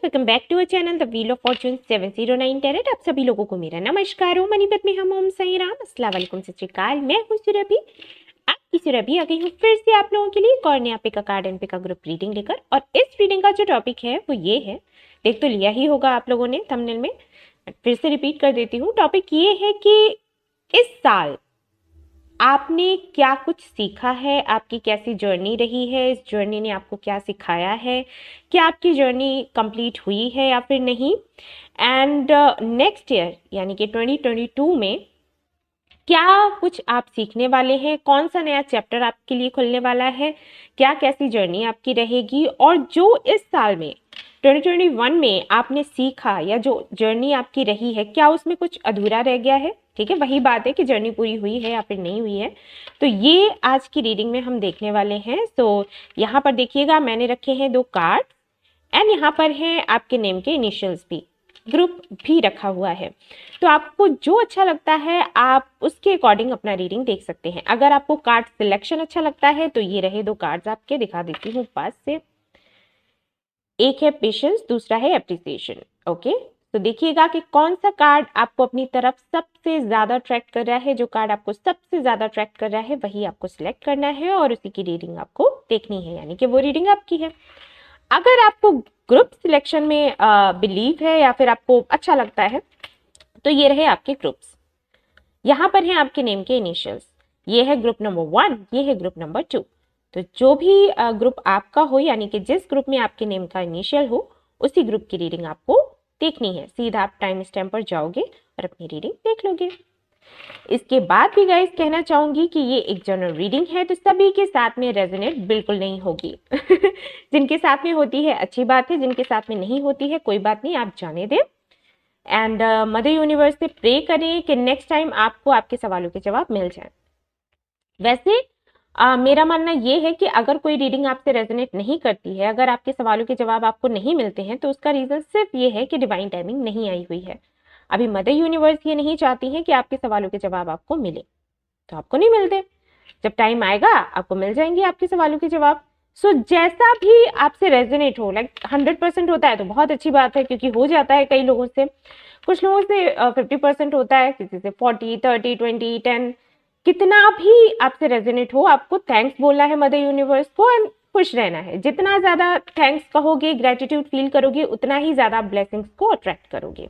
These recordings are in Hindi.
Welcome back to our channel the wheel of fortune 709 tarot. आप सभी लोगों को मेरा नमस्कार हो। मनीपत में हम ओम साई राम, अस्सलाम वालेकुम, सत श्री अकाल। मैं हूँ सुरभि, आपकी सुरभि आ गई हूँ फिर से आप लोगों के लिए एक और नया pick a card and pick a group reading लेकर। और इस रीडिंग का जो टॉपिक है वो ये है, देख तो लिया ही होगा आप लोगों ने थंबनेल में, फिर से रिपीट कर देती हूँ। टॉपिक ये है कि इस साल आपने क्या कुछ सीखा है, आपकी कैसी जर्नी रही है, इस जर्नी ने आपको क्या सिखाया है, क्या आपकी जर्नी कंप्लीट हुई है या फिर नहीं। एंड नेक्स्ट ईयर यानी कि 2022 में क्या कुछ आप सीखने वाले हैं, कौन सा नया चैप्टर आपके लिए खुलने वाला है, क्या कैसी जर्नी आपकी रहेगी। और जो इस साल में 2021 में आपने सीखा या जो जर्नी आपकी रही है, क्या उसमें कुछ अधूरा रह गया है। ठीक है, वही बात है कि जर्नी पूरी हुई है या फिर नहीं हुई है। तो ये आज की रीडिंग में हम देखने वाले हैं। तो यहाँ पर देखिएगा, मैंने रखे हैं 2 कार्ड एंड यहाँ पर हैं आपके नेम के इनिशियल्स भी, ग्रुप भी रखा हुआ है। तो आपको जो अच्छा लगता है आप उसके अकॉर्डिंग अपना रीडिंग देख सकते हैं। अगर आपको कार्ड सिलेक्शन अच्छा लगता है तो ये रहे 2 कार्ड्स आपके, दिखा देती हूँ पास से। एक है पेशेंस, दूसरा है एप्रिसिएशन। ओके, तो देखिएगा कि कौन सा कार्ड आपको अपनी तरफ सबसे ज्यादा अट्रैक्ट कर रहा है। जो कार्ड आपको सबसे ज्यादा अट्रैक्ट कर रहा है वही आपको सिलेक्ट करना है और उसी की रीडिंग आपको देखनी है, यानी कि वो रीडिंग आपकी है। अगर आपको ग्रुप सिलेक्शन में बिलीव है या फिर आपको अच्छा लगता है तो ये रहे आपके ग्रुप्स। यहाँ पर हैं आपके नेम के इनिशियल्स, ये है ग्रुप नंबर 1, ये है ग्रुप नंबर 2। तो जो भी ग्रुप आपका हो, यानी कि जिस ग्रुप में आपके नेम का इनिशियल हो, उसी ग्रुप की रीडिंग आपको देखनी है। सीधा आप टाइम स्टैम्प पर जाओगे और अपनी रीडिंग देख लोगे। इसके बाद भी गाइस कहना चाहूंगी कि ये एक जनरल रीडिंग है, तो सभी के साथ में रेजोनेट बिल्कुल नहीं होगी। जिनके साथ में होती है अच्छी बात है, जिनके साथ में नहीं होती है कोई बात नहीं, आप जाने दें। एंड मदर यूनिवर्स से प्रे करें कि नेक्स्ट टाइम आपको आपके सवालों के जवाब मिल जाए। वैसे मेरा मानना ये है कि अगर कोई रीडिंग आपसे रेजोनेट नहीं करती है, अगर आपके सवालों के जवाब आपको नहीं मिलते हैं, तो उसका रीजन सिर्फ ये है कि डिवाइन टाइमिंग नहीं आई हुई है। अभी मदर यूनिवर्स ये नहीं चाहती है कि आपके सवालों के जवाब आपको मिले, तो आपको नहीं मिलते। जब टाइम आएगा आपको मिल जाएंगे आपके सवालों के जवाब। सो जैसा भी आपसे रेजोनेट हो, लाइक 100% होता है तो बहुत अच्छी बात है, क्योंकि हो जाता है कई लोगों से, कुछ लोगों से 50% होता है, किसी से 40, 30, 20, 10। कितना भी आपसे रेजोनेट हो, आपको थैंक्स बोलना है मदर यूनिवर्स को एंड खुश रहना है। जितना ज्यादा थैंक्स कहोगे, ग्रेटिट्यूड फील करोगे, उतना ही ज्यादा ब्लेसिंग्स को अट्रैक्ट करोगे।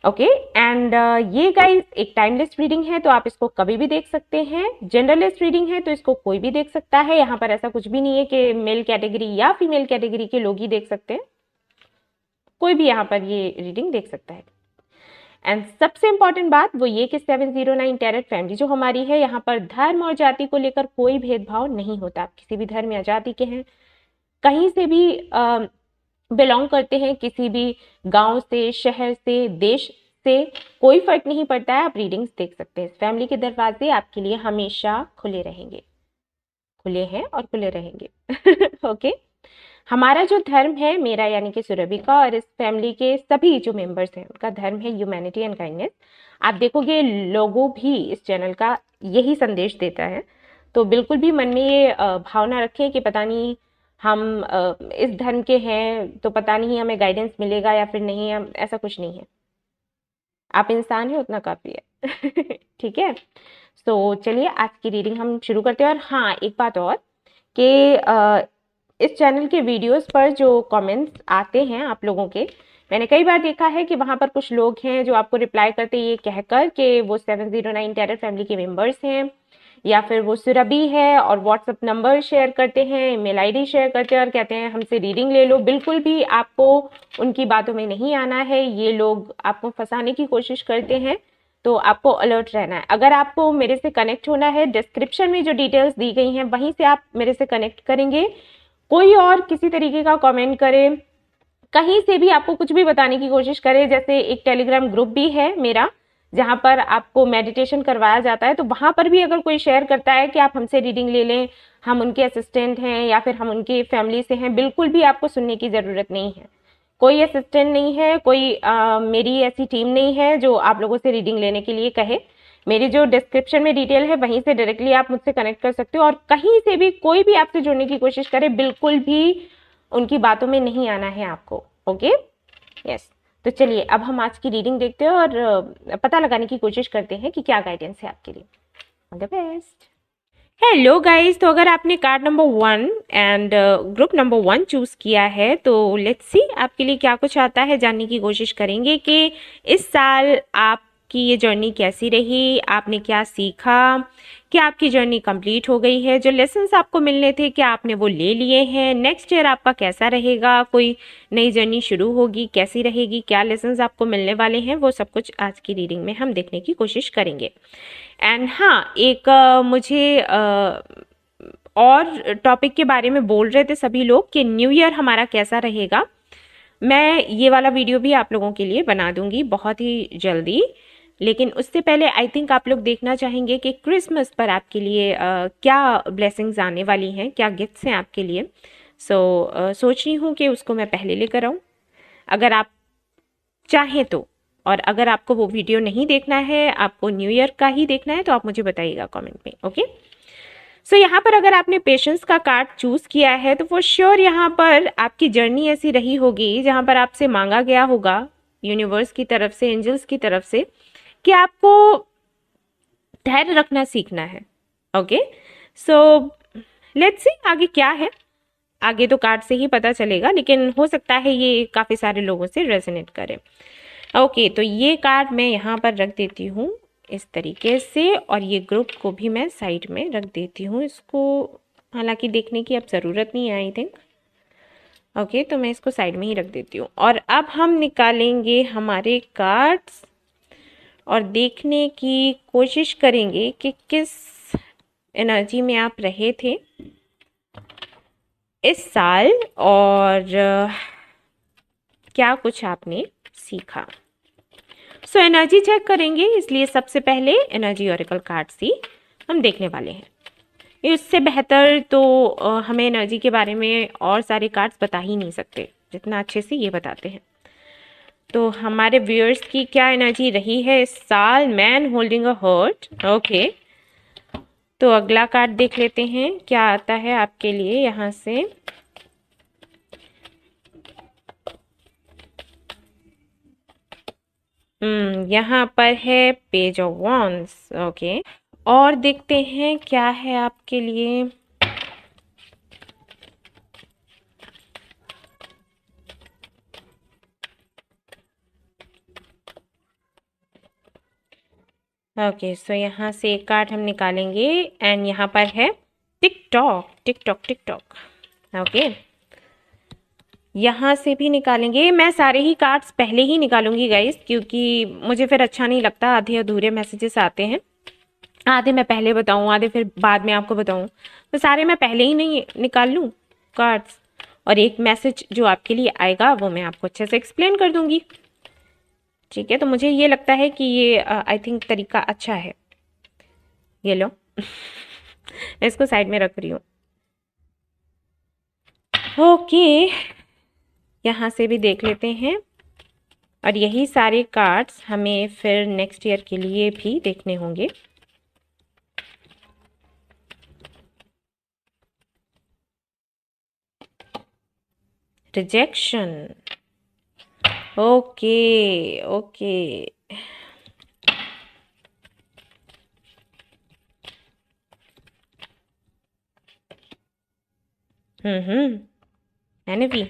ओके, एंड ये गाइस एक टाइमलेस रीडिंग है, तो आप इसको कभी भी देख सकते हैं। जनरलिस्ट रीडिंग है तो इसको कोई भी देख सकता है। यहाँ पर ऐसा कुछ भी नहीं है कि मेल कैटेगरी या फीमेल कैटेगरी के लोग ही देख सकते हैं, कोई भी यहाँ पर ये रीडिंग देख सकता है। एंड सबसे इंपॉर्टेंट बात वो ये कि 709 टैरेट फैमिली जो हमारी है, यहाँ पर धर्म और जाति को लेकर कोई भेदभाव नहीं होता। आप किसी भी धर्म या जाति के हैं, कहीं से भी बिलोंग करते हैं, किसी भी गांव से, शहर से, देश से, कोई फर्क नहीं पड़ता है, आप रीडिंग्स देख सकते हैं। इस फैमिली के दरवाजे आपके लिए हमेशा खुले रहेंगे, खुले हैं और खुले रहेंगे। ओके, हमारा जो धर्म है, मेरा यानी कि सुरभि का और इस फैमिली के सभी जो मेंबर्स हैं, उनका धर्म है ह्यूमैनिटी एंड काइंडनेस। आप देखोगे लोगो भी इस चैनल का यही संदेश देता है। तो बिल्कुल भी मन में ये भावना रखें कि पता नहीं हम इस धर्म के हैं तो पता नहीं हमें गाइडेंस मिलेगा या फिर नहीं, हम ऐसा कुछ नहीं है। आप इंसान हैं उतना काफी है। ठीक है, तो चलिए आज की रीडिंग हम शुरू करते हैं। और हाँ, एक बात और कि इस चैनल के वीडियोस पर जो कमेंट्स आते हैं आप लोगों के, मैंने कई बार देखा है कि वहां पर कुछ लोग हैं जो आपको रिप्लाई करते हैं ये कहकर कि वो 709 टेरर फैमिली के मेंबर्स हैं या फिर वो सुरभि है, और व्हाट्सएप नंबर शेयर करते हैं, ईमेल आईडी शेयर करते हैं और कहते हैं हमसे रीडिंग ले लो। बिल्कुल भी आपको उनकी बातों में नहीं आना है। ये लोग आपको फंसाने की कोशिश करते हैं, तो आपको अलर्ट रहना है। अगर आपको मेरे से कनेक्ट होना है, डिस्क्रिप्शन में जो डिटेल्स दी गई हैं वहीं से आप मेरे से कनेक्ट करेंगे। कोई और किसी तरीके का कमेंट करे, कहीं से भी आपको कुछ भी बताने की कोशिश करे, जैसे एक टेलीग्राम ग्रुप भी है मेरा जहां पर आपको मेडिटेशन करवाया जाता है, तो वहां पर भी अगर कोई शेयर करता है कि आप हमसे रीडिंग ले लें, हम उनके असिस्टेंट हैं या फिर हम उनकी फैमिली से हैं, बिल्कुल भी आपको सुनने की जरूरत नहीं है। कोई असिस्टेंट नहीं है, कोई मेरी ऐसी टीम नहीं है जो आप लोगों से रीडिंग लेने के लिए कहे। मेरी जो डिस्क्रिप्शन में डिटेल है वहीं से डायरेक्टली आप मुझसे कनेक्ट कर सकते हो, और कहीं से भी कोई भी आपसे जुड़ने की कोशिश करे, बिल्कुल भी उनकी बातों में नहीं आना है आपको। Okay yes. तो चलिए अब हम आज की रीडिंग देखते हैं और पता लगाने की कोशिश करते हैं कि क्या गाइडेंस है आपके लिए। All the best. Hello guys, तो अगर आपने card number 1 and group number 1 choose किया है तो लेट्स सी आपके लिए क्या कुछ आता है। जानने की कोशिश करेंगे कि इस साल आपकी ये जर्नी कैसी रही, आपने क्या सीखा, क्या आपकी जर्नी कंप्लीट हो गई है, जो लेसन्स आपको मिलने थे क्या आपने वो ले लिए हैं, नेक्स्ट ईयर आपका कैसा रहेगा, कोई नई जर्नी शुरू होगी कैसी रहेगी, क्या लेसन्स आपको मिलने वाले हैं, वो सब कुछ आज की रीडिंग में हम देखने की कोशिश करेंगे। एंड हाँ, एक मुझे और टॉपिक के बारे में बोल रहे थे सभी लोग कि न्यू ईयर हमारा कैसा रहेगा। मैं ये वाला वीडियो भी आप लोगों के लिए बना दूंगी बहुत ही जल्दी, लेकिन उससे पहले आई थिंक आप लोग देखना चाहेंगे कि क्रिसमस पर आपके लिए क्या ब्लेसिंग्स आने वाली हैं, क्या गिफ्ट्स हैं आपके लिए। सोच रही हूँ कि उसको मैं पहले लेकर आऊँ अगर आप चाहें तो। और अगर आपको वो वीडियो नहीं देखना है, आपको न्यू ईयर का ही देखना है, तो आप मुझे बताइएगा कमेंट में। ओके सो यहाँ पर अगर आपने पेशेंस का कार्ड चूज किया है तो फॉर श्योर यहाँ पर आपकी जर्नी ऐसी रही होगी जहाँ पर आपसे मांगा गया होगा यूनिवर्स की तरफ से, एंजल्स की तरफ से, कि आपको धैर्य रखना सीखना है। ओके सो लेट्स सी आगे क्या है। आगे तो कार्ड से ही पता चलेगा, लेकिन हो सकता है ये काफ़ी सारे लोगों से रेजोनेट करे। ओके तो ये कार्ड मैं यहाँ पर रख देती हूँ इस तरीके से, और ये ग्रुप को भी मैं साइड में रख देती हूँ। इसको हालांकि देखने की अब ज़रूरत नहीं है आई थिंक। ओके तो मैं इसको साइड में ही रख देती हूँ। और अब हम निकालेंगे हमारे कार्ड्स और देखने की कोशिश करेंगे कि किस एनर्जी में आप रहे थे इस साल और क्या कुछ आपने सीखा। सो एनर्जी चेक करेंगे, इसलिए सबसे पहले एनर्जी ऑरेकल कार्ड्स ही हम देखने वाले हैं। इससे बेहतर तो हमें एनर्जी के बारे में और सारे कार्ड्स बता ही नहीं सकते जितना अच्छे से ये बताते हैं। तो हमारे व्यूअर्स की क्या एनर्जी रही है इस साल। Man holding a heart. Okay तो अगला कार्ड देख लेते हैं क्या आता है आपके लिए यहाँ से। यहाँ पर है पेज ऑफ वॉन्ड्स। ओके और देखते हैं क्या है आपके लिए। ओके सो यहाँ से एक कार्ड हम निकालेंगे एंड यहाँ पर है टिकटॉक टिकटॉक टिकटॉक। ओके यहाँ से भी निकालेंगे। मैं सारे ही कार्ड्स पहले ही निकालूंगी गाइस, क्योंकि मुझे फिर अच्छा नहीं लगता आधे अधूरे मैसेजेस आते हैं। आधे मैं पहले बताऊँ, आधे फिर बाद में आपको बताऊँ, तो सारे मैं पहले ही नहीं निकाल लूँ कार्ड्स, और एक मैसेज जो आपके लिए आएगा वो मैं आपको अच्छे से एक्सप्लेन कर दूंगी। ठीक है तो मुझे ये लगता है कि ये आई थिंक तरीका अच्छा है। ये लो मैं इसको साइड में रख रही हूँ। ओके यहाँ से भी देख लेते हैं, और यही सारे कार्ड्स हमें फिर नेक्स्ट ईयर के लिए भी देखने होंगे। रिजेक्शन। ओके ओके मैंने भी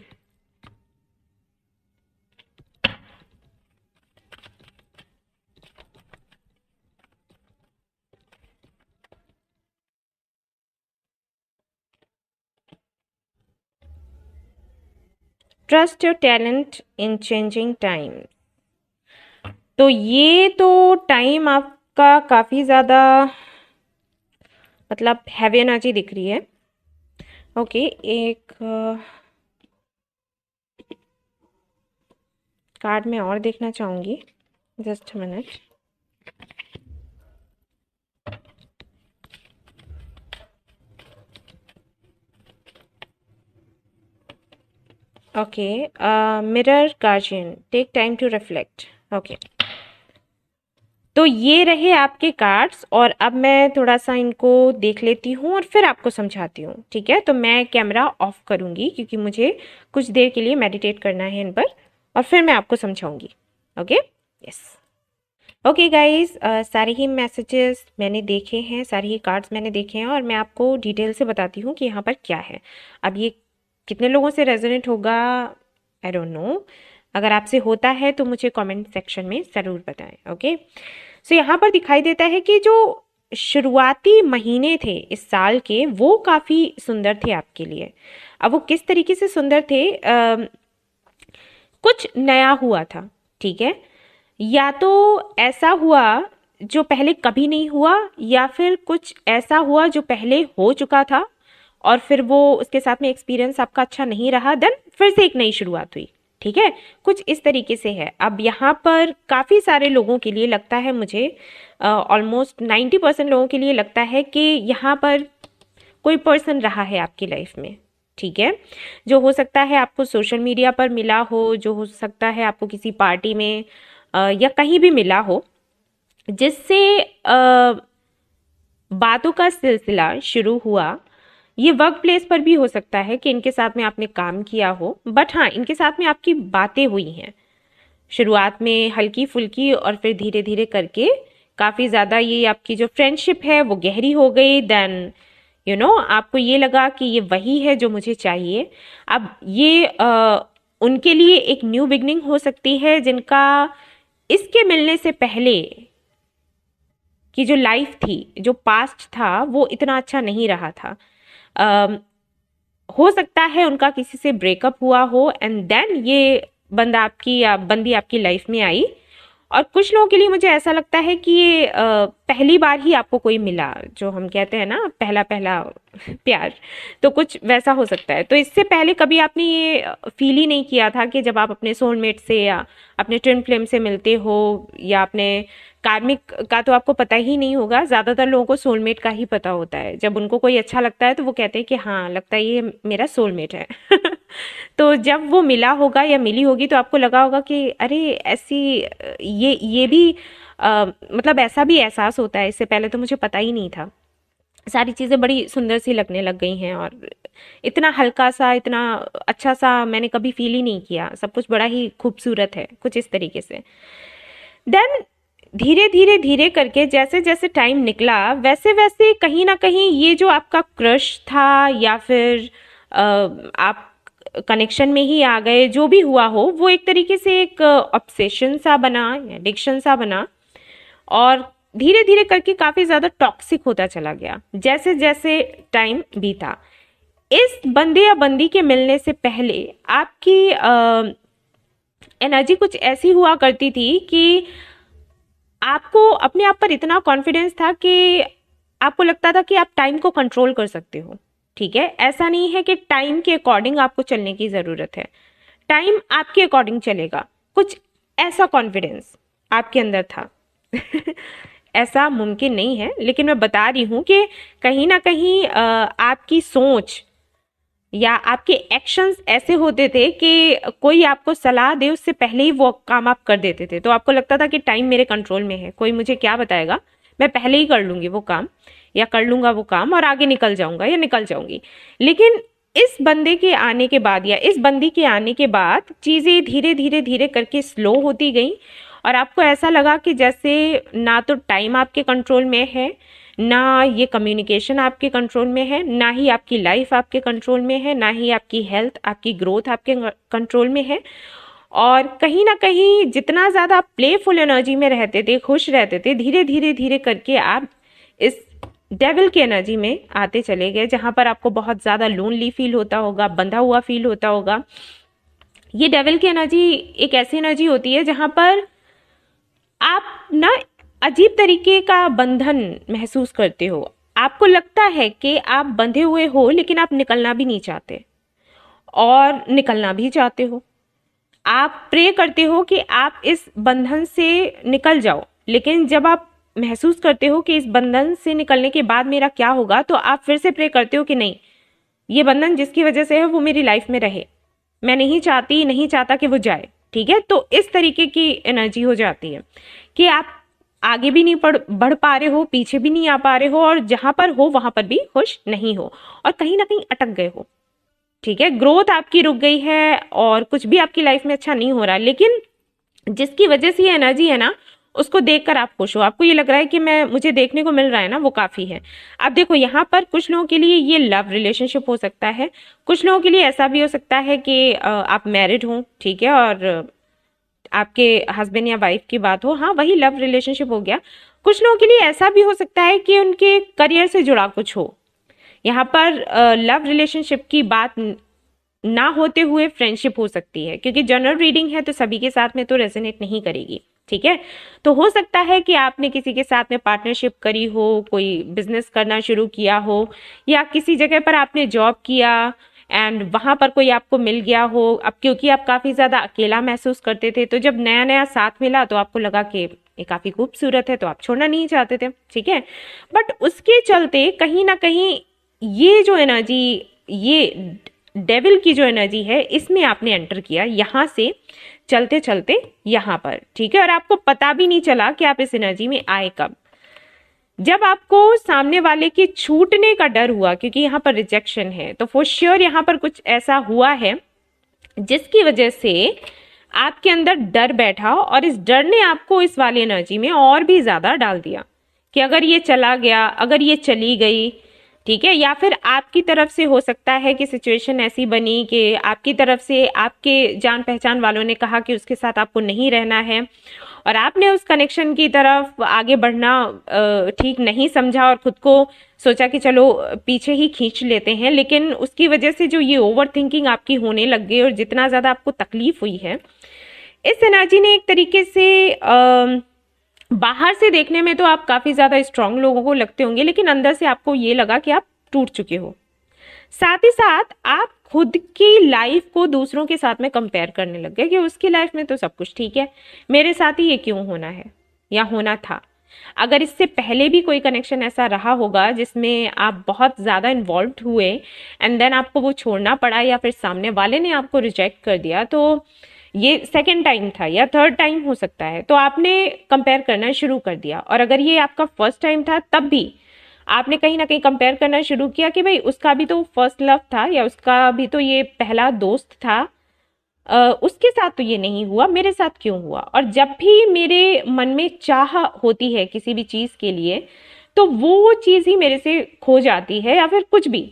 trust your talent in changing time. तो ये तो टाइम आपका काफ़ी ज़्यादा मतलब हैवी एनर्जी दिख रही है। ओके एक कार्ड में और देखना चाहूँगी, just minute. Okay mirror guardian, take time to reflect. Okay तो ये रहे आपके कार्ड्स, और अब मैं थोड़ा सा इनको देख लेती हूँ और फिर आपको समझाती हूँ, ठीक है। तो मैं कैमरा ऑफ करूँगी क्योंकि मुझे कुछ देर के लिए मेडिटेट करना है इन पर, और फिर मैं आपको समझाऊंगी। ओके, यस, ओके गाइज, सारे ही मैसेजेस मैंने देखे हैं, सारे ही कार्ड्स मैंने देखे हैं, और मैं आपको डिटेल से बताती हूँ कि यहाँ पर क्या है। अब ये कितने लोगों से रेजोनेट होगा आई डोंट नो, अगर आपसे होता है तो मुझे कमेंट सेक्शन में ज़रूर बताएं। ओके, सो यहाँ पर दिखाई देता है कि जो शुरुआती महीने थे इस साल के, वो काफ़ी सुंदर थे आपके लिए। अब वो किस तरीके से सुंदर थे, कुछ नया हुआ था, ठीक है, या तो ऐसा हुआ जो पहले कभी नहीं हुआ, या फिर कुछ ऐसा हुआ जो पहले हो चुका था और फिर वो उसके साथ में एक्सपीरियंस आपका अच्छा नहीं रहा, देन फिर से एक नई शुरुआत हुई, ठीक है, कुछ इस तरीके से है। अब यहाँ पर काफ़ी सारे लोगों के लिए लगता है, मुझे ऑलमोस्ट 90% लोगों के लिए लगता है कि यहाँ पर कोई पर्सन रहा है आपकी लाइफ में, ठीक है, जो हो सकता है आपको सोशल मीडिया पर मिला हो, जो हो सकता है आपको किसी पार्टी में या कहीं भी मिला हो, जिससे बातों का सिलसिला शुरू हुआ। ये वर्क प्लेस पर भी हो सकता है कि इनके साथ में आपने काम किया हो, बट हाँ, इनके साथ में आपकी बातें हुई हैं शुरुआत में हल्की फुल्की, और फिर धीरे धीरे करके काफ़ी ज़्यादा ये आपकी जो फ्रेंडशिप है वो गहरी हो गई। देन आपको ये लगा कि ये वही है जो मुझे चाहिए। अब ये उनके लिए एक न्यू बिगनिंग हो सकती है, जिनका इसके मिलने से पहले की जो लाइफ थी, जो पास्ट था, वो इतना अच्छा नहीं रहा था। हो सकता है उनका किसी से ब्रेकअप हुआ हो, एंड देन ये बंदा आपकी या बंदी आपकी लाइफ में आई। और कुछ लोगों के लिए मुझे ऐसा लगता है कि ये पहली बार ही आपको कोई मिला, जो हम कहते हैं ना पहला पहला प्यार, तो कुछ वैसा हो सकता है। तो इससे पहले कभी आपने ये फील ही नहीं किया था कि जब आप अपने सोलमेट से या अपने ट्विन फ्लेम से मिलते हो, या अपने कार्मिक का तो आपको पता ही नहीं होगा। ज़्यादातर लोगों को सोलमेट का ही पता होता है। जब उनको कोई अच्छा लगता है तो वो कहते हैं कि हाँ, लगता है ये मेरा सोलमेट है तो जब वो मिला होगा या मिली होगी तो आपको लगा होगा कि अरे ऐसी ये भी मतलब ऐसा भी एहसास होता है, इससे पहले तो मुझे पता ही नहीं था। सारी चीज़ें बड़ी सुंदर सी लगने लग गई हैं, और इतना हल्का सा, इतना अच्छा सा मैंने कभी फील ही नहीं किया। सब कुछ बड़ा ही खूबसूरत है, कुछ इस तरीके से। देन धीरे धीरे धीरे करके जैसे जैसे टाइम निकला, वैसे वैसे कहीं ना कहीं ये जो आपका क्रश था, या फिर आप कनेक्शन में ही आ गए, जो भी हुआ हो, वो एक तरीके से एक ऑब्सेशन सा बना, एडिक्शन सा बना, और धीरे धीरे करके काफ़ी ज़्यादा टॉक्सिक होता चला गया जैसे जैसे टाइम बीता। इस बंदे या बंदी के मिलने से पहले आपकी एनर्जी कुछ ऐसी हुआ करती थी कि आपको अपने आप पर इतना कॉन्फिडेंस था कि आपको लगता था कि आप टाइम को कंट्रोल कर सकते हो, ठीक है। ऐसा नहीं है कि टाइम के अकॉर्डिंग आपको चलने की ज़रूरत है, टाइम आपके अकॉर्डिंग चलेगा। कुछ ऐसा कॉन्फिडेंस आपके अंदर था ऐसा मुमकिन नहीं है, लेकिन मैं बता रही हूँ कि कहीं ना कहीं आपकी सोच या आपके एक्शंस ऐसे होते थे कि कोई आपको सलाह दे उससे पहले ही वो काम आप कर देते थे। तो आपको लगता था कि टाइम मेरे कंट्रोल में है, कोई मुझे क्या बताएगा, मैं पहले ही कर लूँगी वो काम, या कर लूँगा वो काम और आगे निकल जाऊँगा या निकल जाऊँगी। लेकिन इस बंदे के आने के बाद या इस बंदी के आने के बाद चीज़ें धीरे धीरे धीरे करके स्लो होती गई, और आपको ऐसा लगा कि जैसे ना तो टाइम आपके कंट्रोल में है, ना ये कम्युनिकेशन आपके कंट्रोल में है, ना ही आपकी लाइफ आपके कंट्रोल में है, ना ही आपकी हेल्थ, आपकी ग्रोथ आपके कंट्रोल में है। और कहीं ना कहीं जितना ज़्यादा आप प्लेफुल एनर्जी में रहते थे, खुश रहते थे, धीरे धीरे धीरे करके आप इस डेविल की एनर्जी में आते चले गए, जहाँ पर आपको बहुत ज़्यादा लोनली फील होता होगा, बंधा हुआ फील होता होगा। ये डेविल की एनर्जी एक ऐसी एनर्जी होती है जहाँ पर आप ना अजीब तरीके का बंधन महसूस करते हो। आपको लगता है कि आप बंधे हुए हो, लेकिन आप निकलना भी नहीं चाहते और निकलना भी चाहते हो। आप प्रे करते हो कि आप इस बंधन से निकल जाओ, लेकिन जब आप महसूस करते हो कि इस बंधन से निकलने के बाद मेरा क्या होगा, तो आप फिर से प्रे करते हो कि नहीं, ये बंधन जिसकी वजह से है वो मेरी लाइफ में रहे, मैं नहीं चाहता कि वो जाए, ठीक है। तो इस तरीके की एनर्जी हो जाती है कि आप आगे भी नहीं बढ़ पा रहे हो, पीछे भी नहीं आ पा रहे हो, और जहां पर हो वहां पर भी खुश नहीं हो, और कहीं ना कहीं अटक गए हो। ठीक है, ग्रोथ आपकी रुक गई है और कुछ भी आपकी लाइफ में अच्छा नहीं हो रहा, लेकिन जिसकी वजह से ये एनर्जी है ना, उसको देखकर आप खुश हो, आपको ये लग रहा है कि मैं मुझे देखने को मिल रहा है ना, वो काफी है। अब देखो यहाँ पर कुछ लोगों के लिए ये लव रिलेशनशिप हो सकता है, कुछ लोगों के लिए ऐसा भी हो सकता है कि आप मैरिड हो, ठीक है, और आपके हस्बैंड या वाइफ की बात हो, हाँ वही लव रिलेशनशिप हो गया। कुछ लोगों के लिए ऐसा भी हो सकता है कि उनके करियर से जुड़ा कुछ हो। यहाँ पर लव रिलेशनशिप की बात ना होते हुए फ्रेंडशिप हो सकती है, क्योंकि जनरल रीडिंग है तो सभी के साथ में तो रेजोनेट नहीं करेगी। ठीक है, तो हो सकता है कि आपने किसी के साथ में पार्टनरशिप करी हो, कोई बिजनेस करना शुरू किया हो, या किसी जगह पर आपने जॉब किया एंड वहां पर कोई आपको मिल गया हो। अब क्योंकि आप काफी ज्यादा अकेला महसूस करते थे, तो जब नया नया साथ मिला तो आपको लगा कि ये काफी खूबसूरत है, तो आप छोड़ना नहीं चाहते थे। ठीक है, बट उसके चलते कहीं ना कहीं ये जो एनर्जी, ये डेविल की जो एनर्जी है, इसमें आपने एंटर किया यहां से चलते चलते यहां पर। ठीक है, और आपको पता भी नहीं चला कि आप इस एनर्जी में आए कब। जब आपको सामने वाले के छूटने का डर हुआ, क्योंकि यहाँ पर रिजेक्शन है, तो फॉर श्योर यहाँ पर कुछ ऐसा हुआ है जिसकी वजह से आपके अंदर डर बैठा, और इस डर ने आपको इस वाली एनर्जी में और भी ज्यादा डाल दिया कि अगर ये चला गया, अगर ये चली गई, ठीक है, या फिर आपकी तरफ से हो सकता है कि सिचुएशन ऐसी बनी कि आपकी तरफ से आपके जान पहचान वालों ने कहा कि उसके साथ आपको नहीं रहना है, और आपने उस कनेक्शन की तरफ आगे बढ़ना ठीक नहीं समझा और खुद को सोचा कि चलो पीछे ही खींच लेते हैं। लेकिन उसकी वजह से जो ये ओवर थिंकिंग आपकी होने लग गई और जितना ज्यादा आपको तकलीफ हुई है, इस एनर्जी ने एक तरीके से बाहर से देखने में तो आप काफी ज्यादा स्ट्रांग लोगों को लगते होंगे, लेकिन अंदर से आपको ये लगा कि आप टूट चुके हो। साथ ही साथ आप खुद की लाइफ को दूसरों के साथ में कंपेयर करने लग गए कि उसकी लाइफ में तो सब कुछ ठीक है, मेरे साथ ही ये क्यों होना है या होना था। अगर इससे पहले भी कोई कनेक्शन ऐसा रहा होगा जिसमें आप बहुत ज्यादा इन्वॉल्व हुए एंड देन आपको वो छोड़ना पड़ा, या फिर सामने वाले ने आपको रिजेक्ट कर दिया, तो ये सेकेंड टाइम था या थर्ड टाइम हो सकता है, तो आपने कंपेयर करना शुरू कर दिया। और अगर ये आपका फर्स्ट टाइम था, तब भी आपने कहीं ना कहीं कंपेयर करना शुरू किया कि भाई उसका भी तो फर्स्ट लव था, या उसका भी तो ये पहला दोस्त था, उसके साथ तो ये नहीं हुआ, मेरे साथ क्यों हुआ। और जब भी मेरे मन में चाह होती है किसी भी चीज के लिए, तो वो चीज ही मेरे से खो जाती है, या फिर कुछ भी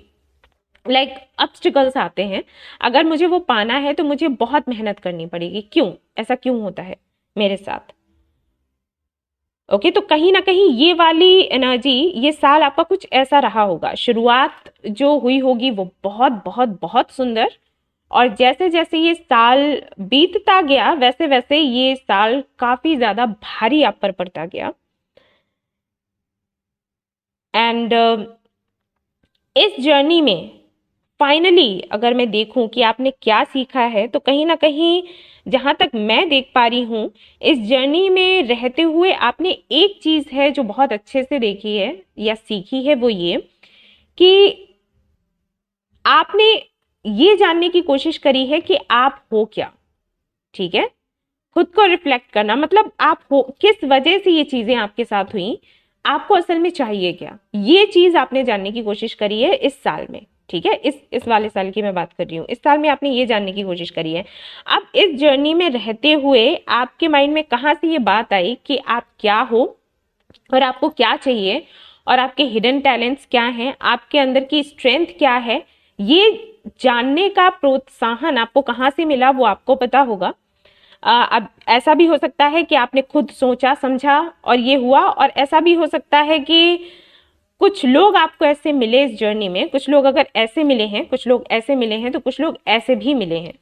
ऑब्स्टिकल्स आते हैं, अगर मुझे वो पाना है तो मुझे बहुत मेहनत करनी पड़ेगी। क्यों ऐसा क्यों होता है मेरे साथ? ओके, तो कहीं ना कहीं ये वाली एनर्जी, ये साल आपका कुछ ऐसा रहा होगा। शुरुआत जो हुई होगी वो बहुत बहुत बहुत सुंदर, और जैसे जैसे ये साल बीतता गया, वैसे वैसे ये साल काफी ज्यादा भारी आप पर पड़ता गया। एंड इस जर्नी में फाइनली अगर मैं देखूं कि आपने क्या सीखा है, तो कहीं ना कहीं जहां तक मैं देख पा रही हूं, इस जर्नी में रहते हुए आपने एक चीज है जो बहुत अच्छे से देखी है या सीखी है, वो ये कि आपने ये जानने की कोशिश करी है कि आप हो क्या। ठीक है, खुद को रिफ्लेक्ट करना, मतलब आप हो किस वजह से ये चीजें आपके साथ हुई, आपको असल में चाहिए क्या, ये चीज आपने जानने की कोशिश करी है इस साल में। ठीक है, इस वाले साल की मैं बात कर रही हूँ, इस साल में आपने ये जानने की कोशिश करी है। अब इस जर्नी में रहते हुए आपके माइंड में कहाँ से ये बात आई कि आप क्या हो और आपको क्या चाहिए, और आपके हिडन टैलेंट्स क्या हैं, आपके अंदर की स्ट्रेंथ क्या है, ये जानने का प्रोत्साहन आपको कहाँ से मिला, वो आपको पता होगा। अब ऐसा भी हो सकता है कि आपने खुद सोचा समझा और ये हुआ, और ऐसा भी हो सकता है कि कुछ लोग आपको ऐसे मिले इस जर्नी में। कुछ लोग अगर ऐसे मिले हैं, कुछ लोग ऐसे मिले हैं, तो कुछ लोग ऐसे भी मिले हैं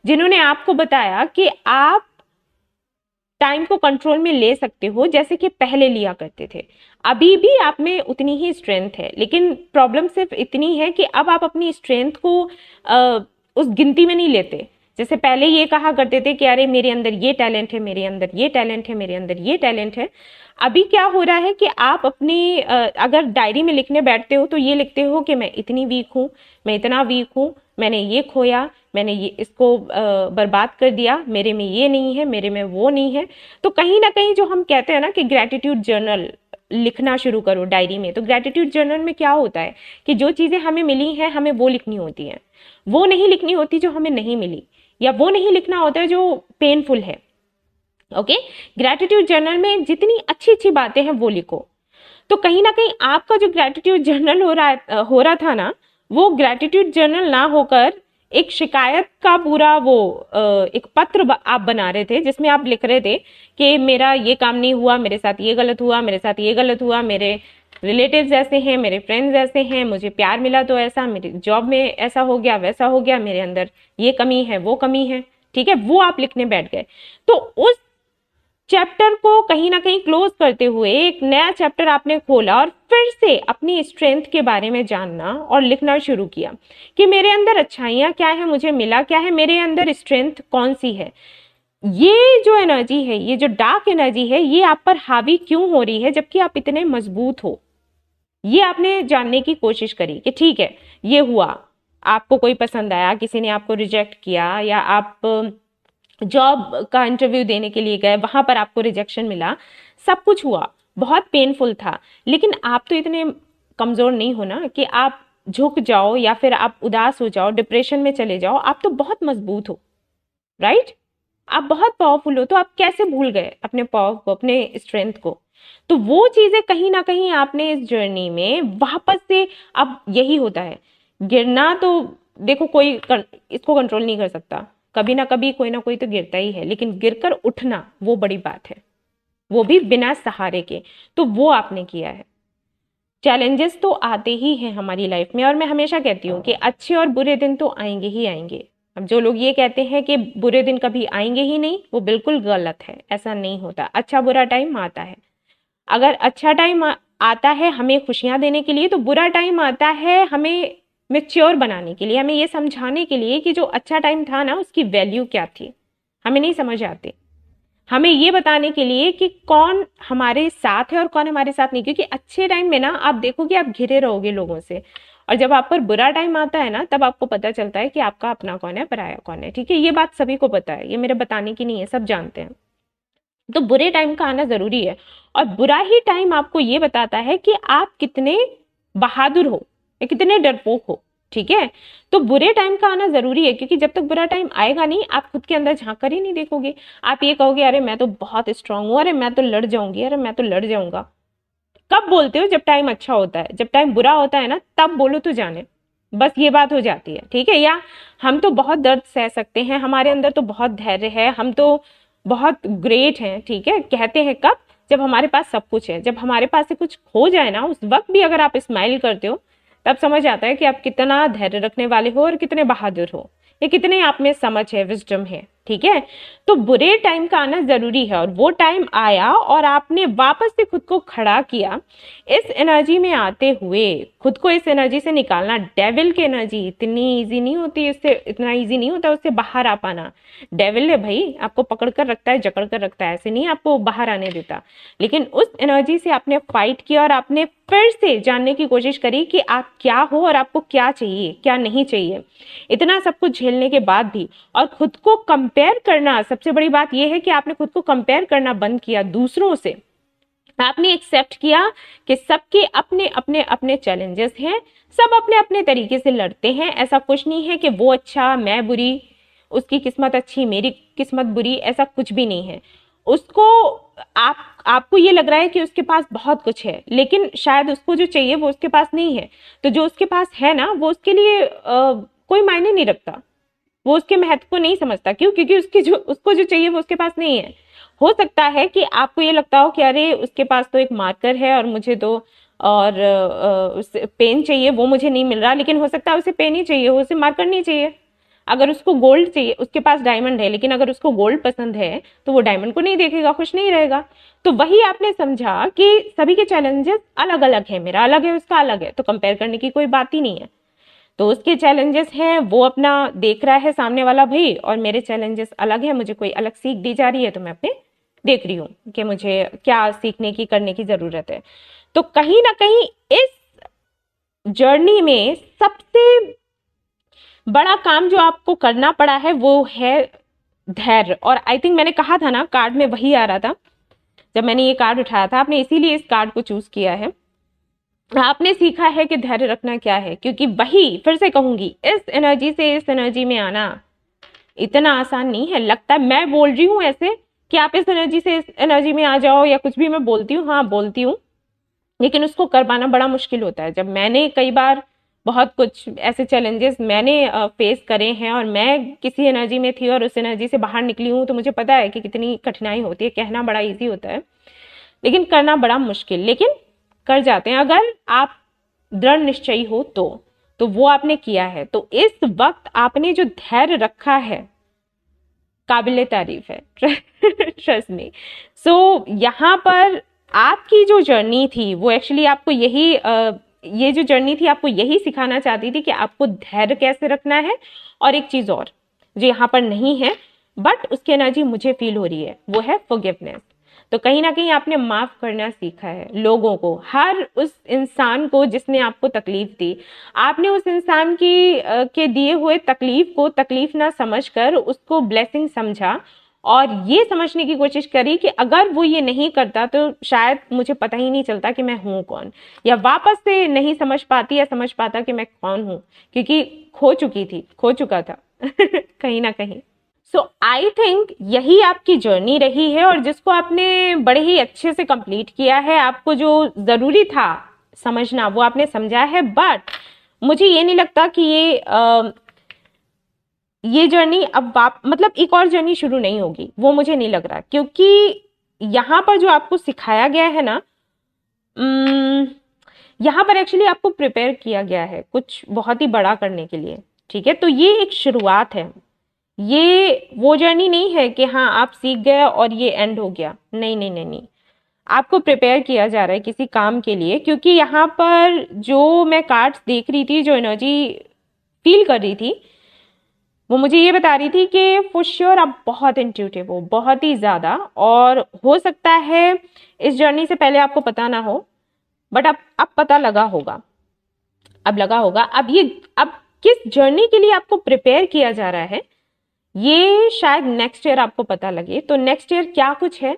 जिन्होंने आपको बताया कि आप टाइम को कंट्रोल में ले सकते हो जैसे कि पहले लिया करते थे। अभी भी आप में उतनी ही स्ट्रेंथ है, लेकिन प्रॉब्लम सिर्फ इतनी है कि अब आप अपनी स्ट्रेंथ को उस गिनती में नहीं लेते। जैसे पहले ये कहा करते थे कि अरे मेरे अंदर ये टैलेंट है, मेरे अंदर ये टैलेंट है, मेरे अंदर ये टैलेंट है। अभी क्या हो रहा है कि आप अपनी अगर डायरी में लिखने बैठते हो तो ये लिखते हो कि मैं इतनी वीक हूँ, मैं इतना वीक हूँ, मैंने ये खोया, मैंने ये इसको बर्बाद कर दिया, मेरे में ये नहीं है, मेरे में वो नहीं है। तो कहीं ना कहीं जो हम कहते हैं ना कि ग्रैटिट्यूड जर्नल लिखना शुरू करो डायरी में, तो ग्रैटिट्यूड जर्नल में क्या होता है कि जो चीज़ें हमें मिली हैं हमें वो लिखनी होती हैं, वो नहीं लिखनी होती जो हमें नहीं मिली, या वो नहीं लिखना होता है जो पेनफुल है। ओके, ग्रैटिट्यूड जर्नल में जितनी अच्छी अच्छी बातें हैं वो लिखो। तो कहीं ना कहीं आपका जो ग्रैटिट्यूड जर्नल हो रहा था ना, वो ग्रैटिट्यूड जर्नल ना होकर एक शिकायत का पूरा वो एक पत्र आप बना रहे थे, जिसमें आप लिख रहे थे कि मेरा ये काम नहीं हुआ, मेरे साथ ये गलत हुआ, मेरे साथ ये गलत हुआ, मेरे रिलेटिव्स ऐसे हैं, मेरे फ्रेंड्स ऐसे हैं, मुझे प्यार मिला तो ऐसा, मेरी जॉब में ऐसा हो गया, वैसा हो गया, मेरे अंदर ये कमी है, वो कमी है। ठीक है, वो आप लिखने बैठ गए। तो उस चैप्टर को कहीं ना कहीं क्लोज करते हुए एक नया चैप्टर आपने खोला और फिर से अपनी स्ट्रेंथ के बारे में जानना और लिखना शुरू किया कि मेरे अंदर अच्छाइयाँ क्या है, मुझे मिला क्या है, मेरे अंदर स्ट्रेंथ कौन सी है। ये जो एनर्जी है, ये जो डार्क एनर्जी है, ये आप पर हावी क्यों हो रही है जबकि आप इतने मजबूत हो। ये आपने जानने की कोशिश करी कि ठीक है, ये हुआ, आपको कोई पसंद आया, किसी ने आपको रिजेक्ट किया, या आप जॉब का इंटरव्यू देने के लिए गए, वहां पर आपको रिजेक्शन मिला, सब कुछ हुआ, बहुत पेनफुल था, लेकिन आप तो इतने कमजोर नहीं हो ना कि आप झुक जाओ या फिर आप उदास हो जाओ, डिप्रेशन में चले जाओ। आप तो बहुत मजबूत हो, राइट? आप बहुत पावरफुल हो, तो आप कैसे भूल गए अपने पावर को, अपने स्ट्रेंथ को? तो वो चीजें कहीं ना कहीं आपने इस जर्नी में वापस से, अब यही होता है, गिरना तो देखो कोई इसको कंट्रोल नहीं कर सकता, कभी ना कभी कोई ना कोई तो गिरता ही है, लेकिन गिरकर उठना वो बड़ी बात है, वो भी बिना सहारे के। तो वो आपने किया है। चैलेंजेस तो आते ही हैं हमारी लाइफ में, और मैं हमेशा कहती हूँ कि अच्छे और बुरे दिन तो आएंगे ही आएंगे। अब जो लोग ये कहते हैं कि बुरे दिन कभी आएंगे ही नहीं, वो बिल्कुल गलत है, ऐसा नहीं होता। अच्छा बुरा टाइम आता है। अगर अच्छा टाइम आता है हमें खुशियां देने के लिए, तो बुरा टाइम आता है हमें मेच्योर बनाने के लिए, हमें ये समझाने के लिए कि जो अच्छा टाइम था ना उसकी वैल्यू क्या थी, हमें नहीं समझ आती। हमें ये बताने के लिए कि कौन हमारे साथ है और कौन हमारे साथ नहीं, क्योंकि अच्छे टाइम में ना आप देखोगे आप घिरे रहोगे लोगों से, और जब आप पर बुरा टाइम आता है ना तब आपको पता चलता है कि आपका अपना कौन है, पराया कौन है। ठीक है, ये बात सभी को पता है, ये मेरे बताने की नहीं है, सब जानते हैं। तो बुरे टाइम का आना जरूरी है, और बुरा ही टाइम आपको ये बताता है कि आप कितने बहादुर हो या कितने डरपोक हो। ठीक है, तो बुरे टाइम का आना जरूरी है, क्योंकि जब तक बुरा टाइम आएगा नहीं आप खुद के अंदर झांक कर ही नहीं देखोगे। आप ये कहोगे अरे मैं तो बहुत स्ट्रांग हूँ, अरे मैं तो लड़ जाऊंगी, अरे मैं तो लड़ जाऊंगा। कब बोलते हो? जब टाइम अच्छा होता है। जब टाइम बुरा होता है ना तब बोलो तो जाने, बस ये बात हो जाती है। ठीक है, या हम तो बहुत दर्द सह सकते हैं, हमारे अंदर तो बहुत धैर्य है, हम तो बहुत ग्रेट हैं। ठीक है, कहते हैं कब? जब हमारे पास सब कुछ है। जब हमारे पास से कुछ खो जाए ना, उस वक्त भी अगर आप स्माइल करते हो तब समझ आता है कि आप कितना धैर्य रखने वाले हो और कितने बहादुर हो, या कितने आप में समझ है, विजडम है। ठीक है, तो बुरे टाइम का आना जरूरी है, और वो टाइम आया और आपने वापस से खुद को खड़ा किया इस एनर्जी में आते हुए। खुद को इस एनर्जी से निकालना, डेविल की एनर्जी इतनी इजी नहीं होती, उससे इतना इजी नहीं होता उससे बाहर आ पाना। डेविल है भाई, आपको पकड़ कर रखता है, जकड़ कर रखता है, ऐसे नहीं आपको बाहर आने देता। लेकिन उस एनर्जी से आपने फाइट किया और आपने फिर से जानने की कोशिश करी कि आप क्या हो और आपको क्या चाहिए, क्या नहीं चाहिए। इतना सब कुछ झेलने के बाद भी, और खुद को कंपेयर करना, सबसे बड़ी बात यह है कि आपने खुद को कंपेयर करना बंद किया दूसरों से। आपने एक्सेप्ट किया कि सबके अपने अपने अपने चैलेंजेस हैं, सब अपने अपने तरीके से लड़ते हैं। ऐसा कुछ नहीं है कि वो अच्छा मैं बुरी, उसकी किस्मत अच्छी मेरी किस्मत बुरी, ऐसा कुछ भी नहीं है। उसको आपको ये लग रहा है कि उसके पास बहुत कुछ है, लेकिन शायद उसको जो चाहिए वो उसके पास नहीं है। तो जो उसके पास है ना वो उसके लिए कोई मायने नहीं रखता, वो उसके महत्व को नहीं समझता। क्यों? क्योंकि उसको जो चाहिए वो उसके पास नहीं है। हो सकता है कि आपको ये लगता हो कि अरे उसके पास तो एक मार्कर है और मुझे तो और उसे पेन चाहिए, वो मुझे नहीं मिल रहा। लेकिन हो सकता है उसे पेन ही चाहिए, उसे मार्कर नहीं चाहिए। अगर उसको गोल्ड चाहिए, उसके पास डायमंड है, लेकिन अगर उसको गोल्ड पसंद है तो वो डायमंड को नहीं देखेगा, खुश नहीं रहेगा। तो वही आपने समझा कि सभी के चैलेंजेस अलग अलग है, मेरा अलग है उसका अलग है, तो कंपेयर करने की कोई बात ही नहीं है। तो उसके चैलेंजेस हैं, वो अपना देख रहा है सामने वाला भाई, और मेरे चैलेंजेस अलग है, मुझे कोई अलग सीख दी जा रही है तो मैं अपने देख रही हूँ कि मुझे क्या सीखने की करने की जरूरत है। तो कहीं ना कहीं इस जर्नी में सबसे बड़ा काम जो आपको करना पड़ा है वो है धैर्य। और आई थिंक मैंने कहा था ना, कार्ड में वही आ रहा था जब मैंने ये कार्ड उठाया था, आपने इसीलिए इस कार्ड को चूज किया है। आपने सीखा है कि धैर्य रखना क्या है, क्योंकि वही फिर से कहूंगी, इस एनर्जी से इस एनर्जी में आना इतना आसान नहीं है। लगता है मैं बोल रही हूँ ऐसे कि आप इस एनर्जी से इस एनर्जी में आ जाओ, या कुछ भी मैं बोलती हूँ, हाँ बोलती हूँ, लेकिन उसको कर पाना बड़ा मुश्किल होता है। जब मैंने कई बार बहुत कुछ ऐसे चैलेंजेस मैंने फेस करे हैं, और मैं किसी एनर्जी में थी और उस एनर्जी से बाहर निकली हूँ, तो मुझे पता है कि कितनी कठिनाई होती है। कहना बड़ा इजी होता है लेकिन करना बड़ा मुश्किल, लेकिन कर जाते हैं अगर आप दृढ़ निश्चयी हो तो वो आपने किया है। तो इस वक्त आपने जो धैर्य रखा है काबिले तारीफ है। Trust me. सो यहाँ पर आपकी जो जर्नी थी वो एक्चुअली आपको यही ये जो जर्नी थी आपको यही सिखाना चाहती थी कि आपको धैर्य कैसे रखना है। और एक चीज और जो यहाँ पर नहीं है बट उसकी एनर्जी मुझे फील हो रही है, वो है फॉरगिवनेस। तो कहीं ना कहीं आपने माफ करना सीखा है लोगों को, हर उस इंसान को जिसने आपको तकलीफ दी। आपने उस इंसान की के दिए हुए तकलीफ को तकलीफ ना समझकर उसको ब्लेसिंग समझा, और ये समझने की कोशिश करी कि अगर वो ये नहीं करता तो शायद मुझे पता ही नहीं चलता कि मैं हूँ कौन, या वापस से नहीं समझ पाती या समझ पाता कि मैं कौन हूँ, क्योंकि खो चुकी थी, खो चुका था कहीं ना कहीं। सो आई थिंक यही आपकी जर्नी रही है, और जिसको आपने बड़े ही अच्छे से कंप्लीट किया है। आपको जो जरूरी था समझना वो आपने समझा है, बट मुझे ये नहीं लगता कि ये जर्नी अब आप मतलब एक और जर्नी शुरू नहीं होगी, वो मुझे नहीं लग रहा, क्योंकि यहाँ पर जो आपको सिखाया गया है ना, यहाँ पर एक्चुअली आपको प्रिपेयर किया गया है कुछ बहुत ही बड़ा करने के लिए। ठीक है, तो ये एक शुरुआत है, ये वो जर्नी नहीं है कि हाँ आप सीख गए और ये एंड हो गया। नहीं नहीं नहीं नहीं, आपको प्रिपेयर किया जा रहा है किसी काम के लिए, क्योंकि यहाँ पर जो मैं कार्ड्स देख रही थी, जो एनर्जी फील कर रही थी, वो मुझे ये बता रही थी कि फॉर श्योर आप बहुत इंट्यूटिव हो, बहुत ही ज्यादा। और हो सकता है इस जर्नी से पहले आपको पता ना हो, बट अब पता लगा होगा, अब लगा होगा। अब किस जर्नी के लिए आपको प्रिपेयर किया जा रहा है ये शायद नेक्स्ट ईयर आपको पता लगे। तो नेक्स्ट ईयर क्या कुछ है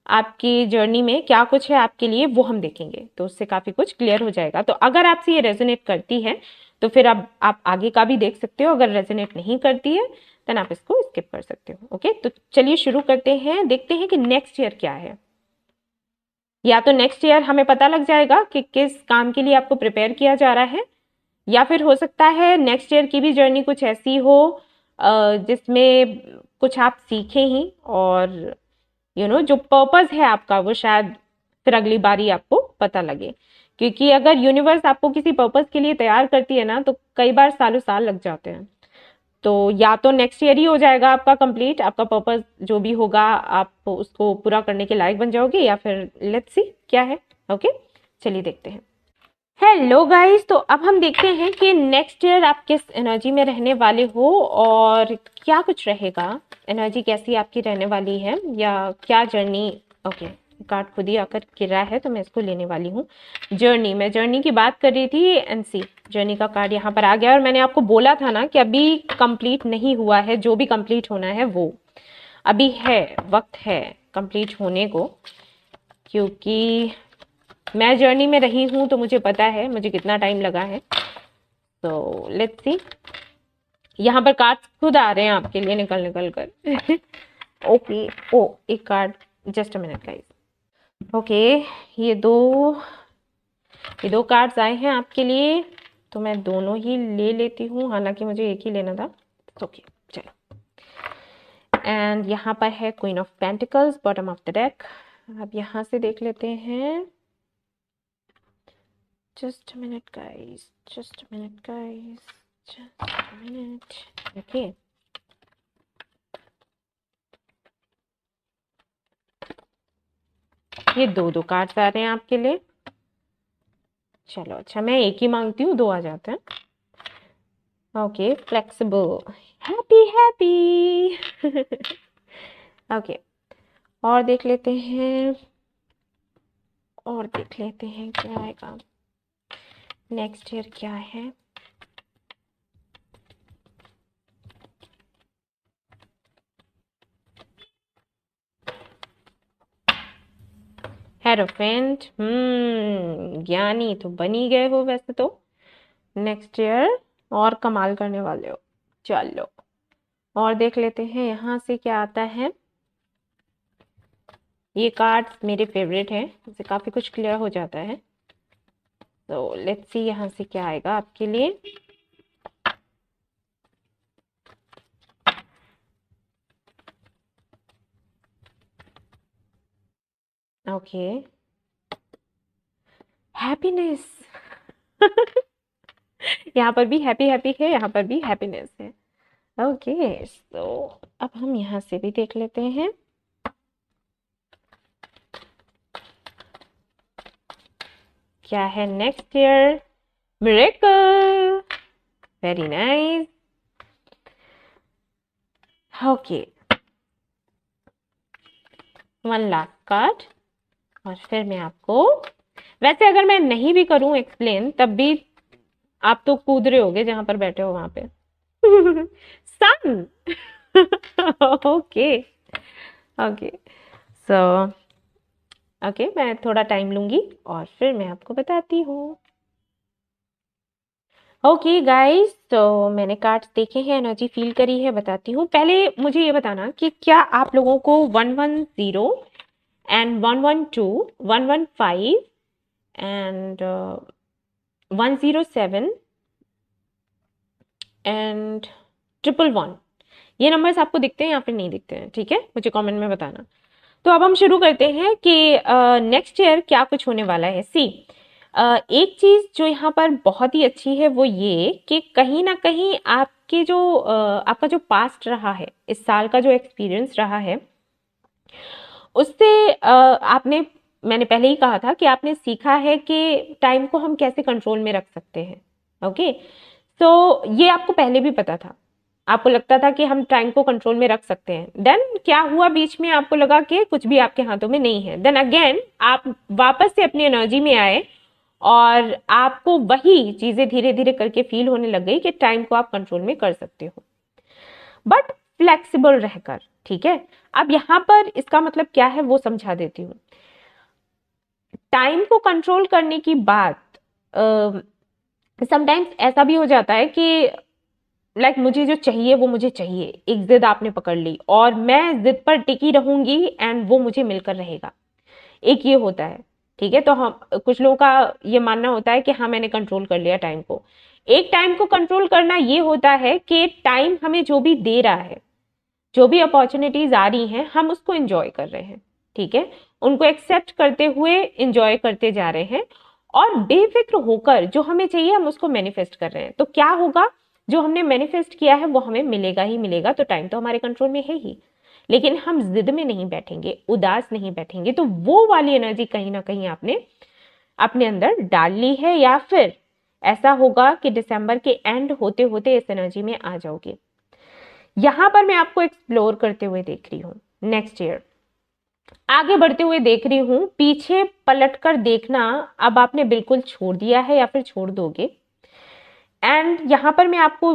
आपकी जर्नी में, क्या कुछ है आपके लिए, वो हम देखेंगे, तो उससे काफी कुछ क्लियर हो जाएगा। तो अगर आपसे ये रेजोनेट करती है तो फिर आप आगे का भी देख सकते हो, अगर रेजोनेट नहीं करती है देन आप इसको स्किप कर सकते हो। ओके, तो चलिए शुरू करते हैं, देखते हैं कि नेक्स्ट ईयर क्या है। या तो नेक्स्ट ईयर हमें पता लग जाएगा कि किस काम के लिए आपको प्रिपेयर किया जा रहा है, या फिर हो सकता है नेक्स्ट ईयर की भी जर्नी कुछ ऐसी हो जिसमें कुछ आप सीखें ही, और जो पर्पस है आपका वो शायद फिर अगली बारी आपको पता लगे। क्योंकि अगर यूनिवर्स आपको किसी पर्पस के लिए तैयार करती है ना, तो कई बार सालों साल लग जाते हैं। तो या तो नेक्स्ट ईयर ही हो जाएगा आपका कंप्लीट, आपका पर्पस जो भी होगा आप उसको पूरा करने के लायक बन जाओगे, या फिर लेट्स सी क्या है। ओके, चलिए देखते हैं। हेलो गाइस, तो अब हम देखते हैं कि नेक्स्ट ईयर आप किस एनर्जी में रहने वाले हो, और क्या कुछ रहेगा, एनर्जी कैसी आपकी रहने वाली है, या क्या जर्नी। ओके, कार्ड खुद ही आकर गिर रहा है तो मैं इसको लेने वाली हूँ। मैं जर्नी की बात कर रही थी, एनसी जर्नी का कार्ड यहाँ पर आ गया। और मैंने आपको बोला था ना कि अभी कंप्लीट नहीं हुआ है, जो भी कंप्लीट होना है वो अभी है, वक्त है कंप्लीट होने को, क्योंकि मैं जर्नी में रही हूँ तो मुझे पता है मुझे कितना टाइम लगा है। तो लेट्स सी, यहाँ पर कार्ड्स खुद आ रहे हैं आपके लिए निकल निकल कर। ओके, ओ एक card, just a minute guys. Okay, ये दो कार्ड्स आए हैं आपके लिए, तो मैं दोनों ही ले लेती हूँ, हालांकि मुझे एक ही लेना था। ओके चलो, एंड यहाँ पर है queen of pentacles, bottom of the deck. अब यहाँ से देख लेते हैं। Just a minute guys, just a minute guys, just a minute. Okay, ये दो कार्ड्स आ रहे हैं आपके लिए। चलो अच्छा, मैं एक ही मांगती हूँ, दो आ जाते हैं। Okay, flexible, happy happy. Okay, और देख लेते हैं, क्या आएगा नेक्स्ट ईयर क्या है। एरोफेंट, ज्ञानी तो बन ही गए हो वैसे तो। नेक्स्ट ईयर और कमाल करने वाले हो। चलो और देख लेते हैं यहाँ से क्या आता है। ये कार्ड्स मेरे फेवरेट हैं, इससे काफी कुछ क्लियर हो जाता है। तो लेट्स सी यहाँ से क्या आएगा आपके लिए। Okay, happiness. यहाँ पर भी हैप्पी हैप्पी है, यहाँ पर भी हैप्पीनेस है। ओके तो अब हम यहाँ से भी देख लेते हैं। क्या है next year? Miracle, very nice. Okay, one last card और फिर मैं आपको, वैसे अगर मैं नहीं भी करूं एक्सप्लेन तब भी आप तो कूद रहे होगे जहां पर बैठे हो वहां पे। सन। ओके ओके सो ओके, मैं थोड़ा टाइम लूंगी और फिर मैं आपको बताती हूँ। ओके गाइस, तो मैंने कार्ड्स देखे हैं, एनर्जी फील करी है, बताती हूँ। पहले मुझे ये बताना कि क्या आप लोगों को 110 एंड 112, 115 एंड 107 एंड 111 ये नंबर्स आपको दिखते हैं या फिर नहीं दिखते हैं? ठीक है, मुझे कमेंट में बताना। तो अब हम शुरू करते हैं कि नेक्स्ट ईयर क्या कुछ होने वाला है। सी, एक चीज जो यहाँ पर बहुत ही अच्छी है वो ये कि कहीं ना कहीं आपके जो आपका जो पास्ट रहा है, इस साल का जो एक्सपीरियंस रहा है, उससे आपने, मैंने पहले ही कहा था कि आपने सीखा है कि टाइम को हम कैसे कंट्रोल में रख सकते हैं। ओके, तो ये आपको पहले भी पता था, आपको लगता था कि हम टाइम को कंट्रोल में रख सकते हैं। देन क्या हुआ, बीच में आपको लगा कि कुछ भी आपके हाथों में नहीं है। देन अगेन आप वापस से अपनी एनर्जी में आए और आपको वही चीजें धीरे धीरे करके फील होने लग गई कि टाइम को आप कंट्रोल में कर सकते हो, बट फ्लेक्सिबल रहकर। ठीक है, अब यहां पर इसका मतलब क्या है वो समझा देती हूँ। टाइम को कंट्रोल करने की बात, समटाइम्स ऐसा भी हो जाता है कि मुझे जो चाहिए वो मुझे चाहिए, एक जिद आपने पकड़ ली और मैं जिद पर टिकी रहूंगी एंड वो मुझे मिलकर रहेगा, एक ये होता है। ठीक है, तो हम, कुछ लोगों का ये मानना होता है कि हाँ मैंने कंट्रोल कर लिया टाइम को। एक टाइम को कंट्रोल करना ये होता है कि टाइम हमें जो भी दे रहा है, जो भी अपॉर्चुनिटीज आ रही हैं, हम उसको एंजॉय कर रहे हैं। ठीक है, उनको एक्सेप्ट करते हुए एंजॉय करते जा रहे हैं और बेफिक्र होकर जो हमें चाहिए हम उसको मैनिफेस्ट कर रहे हैं। तो क्या होगा, जो हमने मैनिफेस्ट किया है वो हमें मिलेगा ही मिलेगा। तो टाइम तो हमारे कंट्रोल में है ही, लेकिन हम जिद में नहीं बैठेंगे, उदास नहीं बैठेंगे। तो वो वाली एनर्जी कहीं ना कहीं आपने अपने अंदर डाल ली है, या फिर ऐसा होगा कि दिसंबर के एंड होते होते इस एनर्जी में आ जाओगे। यहां पर मैं आपको एक्सप्लोर करते हुए देख रही हूं, नेक्स्ट ईयर आगे बढ़ते हुए देख रही हूं। पीछे पलटकर देखना अब आपने बिल्कुल छोड़ दिया है या फिर छोड़ दोगे। एंड यहां पर मैं आपको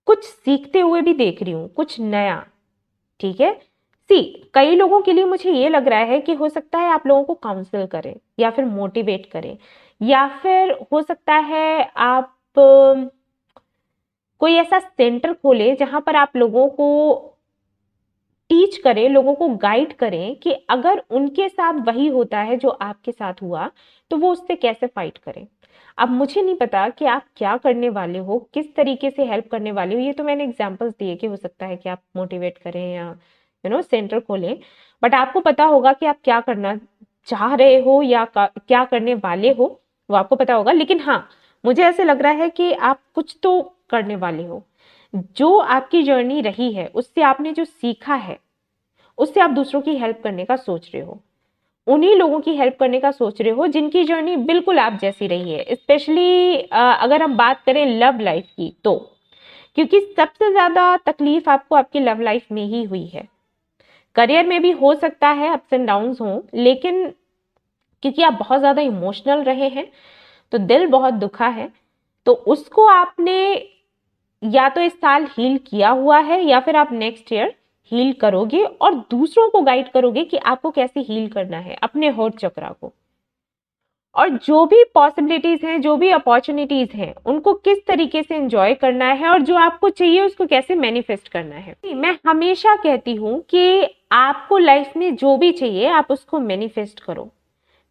कुछ सीखते हुए भी देख रही हूं, कुछ नया। ठीक है, सी, कई लोगों के लिए मुझे ये लग रहा है कि हो सकता है आप लोगों को काउंसिल करें या फिर मोटिवेट करें, या फिर हो सकता है आप कोई ऐसा सेंटर खोले जहां पर आप लोगों को टीच करें, लोगों को गाइड करें कि अगर उनके साथ वही होता है जो आपके साथ हुआ तो वो उससे कैसे फाइट करें। अब मुझे नहीं पता कि आप क्या करने वाले हो, किस तरीके से हेल्प करने वाले हो। ये तो मैंने एग्जांपल्स दिए कि हो सकता है कि आप मोटिवेट करें या सेंटर खोलें, बट आपको पता होगा कि आप क्या करना चाह रहे हो या क्या करने वाले हो, वो आपको पता होगा। लेकिन हाँ, मुझे ऐसे लग रहा है कि आप कुछ तो करने वाले हो। जो आपकी जर्नी रही है, उससे आपने जो सीखा है, उससे आप दूसरों की हेल्प करने का सोच रहे हो, उन्हीं लोगों की हेल्प करने का सोच रहे हो जिनकी जर्नी बिल्कुल आप जैसी रही है। स्पेशली अगर हम बात करें लव लाइफ की, तो क्योंकि सबसे ज्यादा तकलीफ आपको आपकी लव लाइफ में ही हुई है। करियर में भी हो सकता है अप्स एंड डाउन्स हो, लेकिन क्योंकि आप बहुत ज्यादा इमोशनल रहे हैं तो दिल बहुत दुखा है, तो उसको आपने या तो इस साल हील किया हुआ है या फिर आप नेक्स्ट ईयर हील करोगे और दूसरों को गाइड करोगे कि आपको कैसे हील करना है अपने हर्ट चक्रा को, और जो भी पॉसिबिलिटीज हैं, जो भी अपॉर्चुनिटीज हैं, उनको किस तरीके से एंजॉय करना है और जो आपको चाहिए उसको कैसे मैनिफेस्ट करना है। मैं हमेशा कहती हूँ कि आपको लाइफ में जो भी चाहिए आप उसको मैनिफेस्ट करो।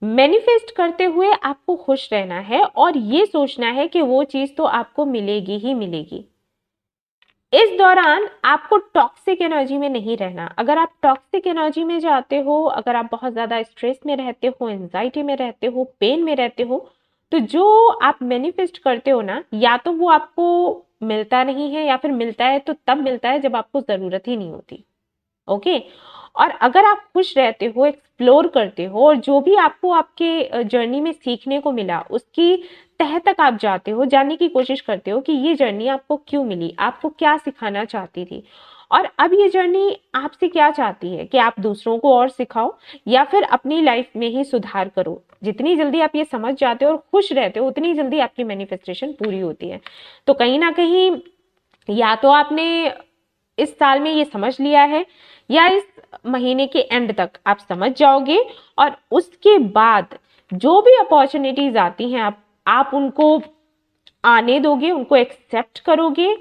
मैनिफेस्ट करते हुए आपको खुश रहना है और ये सोचना है कि वो चीज तो आपको मिलेगी ही मिलेगी। इस दौरान आपको टॉक्सिक एनर्जी में नहीं रहना। अगर आप टॉक्सिक एनर्जी में जाते हो, अगर आप बहुत ज्यादा स्ट्रेस में रहते हो, एंजाइटी में रहते हो, पेन में रहते हो, तो जो आप मैनिफेस्ट करते हो ना, या तो वो आपको मिलता नहीं है या फिर मिलता है तो तब मिलता है जब आपको जरूरत ही नहीं होती। ओके। और अगर आप खुश रहते हो, एक्सप्लोर करते हो और जो भी आपको आपके जर्नी में सीखने को मिला उसकी तह तक आप जाते हो, जानने की कोशिश करते हो कि ये जर्नी आपको क्यों मिली, आपको क्या सिखाना चाहती थी, और अब ये जर्नी आपसे क्या चाहती है कि आप दूसरों को और सिखाओ या फिर अपनी लाइफ में ही सुधार करो। जितनी जल्दी आप ये समझ जाते हो और खुश रहते हो उतनी जल्दी आपकी मैनिफेस्टेशन पूरी होती है। तो कहीं ना कहीं या तो आपने इस साल में ये समझ लिया है या इस महीने के एंड तक आप समझ जाओगे, और उसके बाद जो भी अपॉर्चुनिटीज आती हैं आप उनको आने दोगे, उनको एक्सेप्ट करोगे,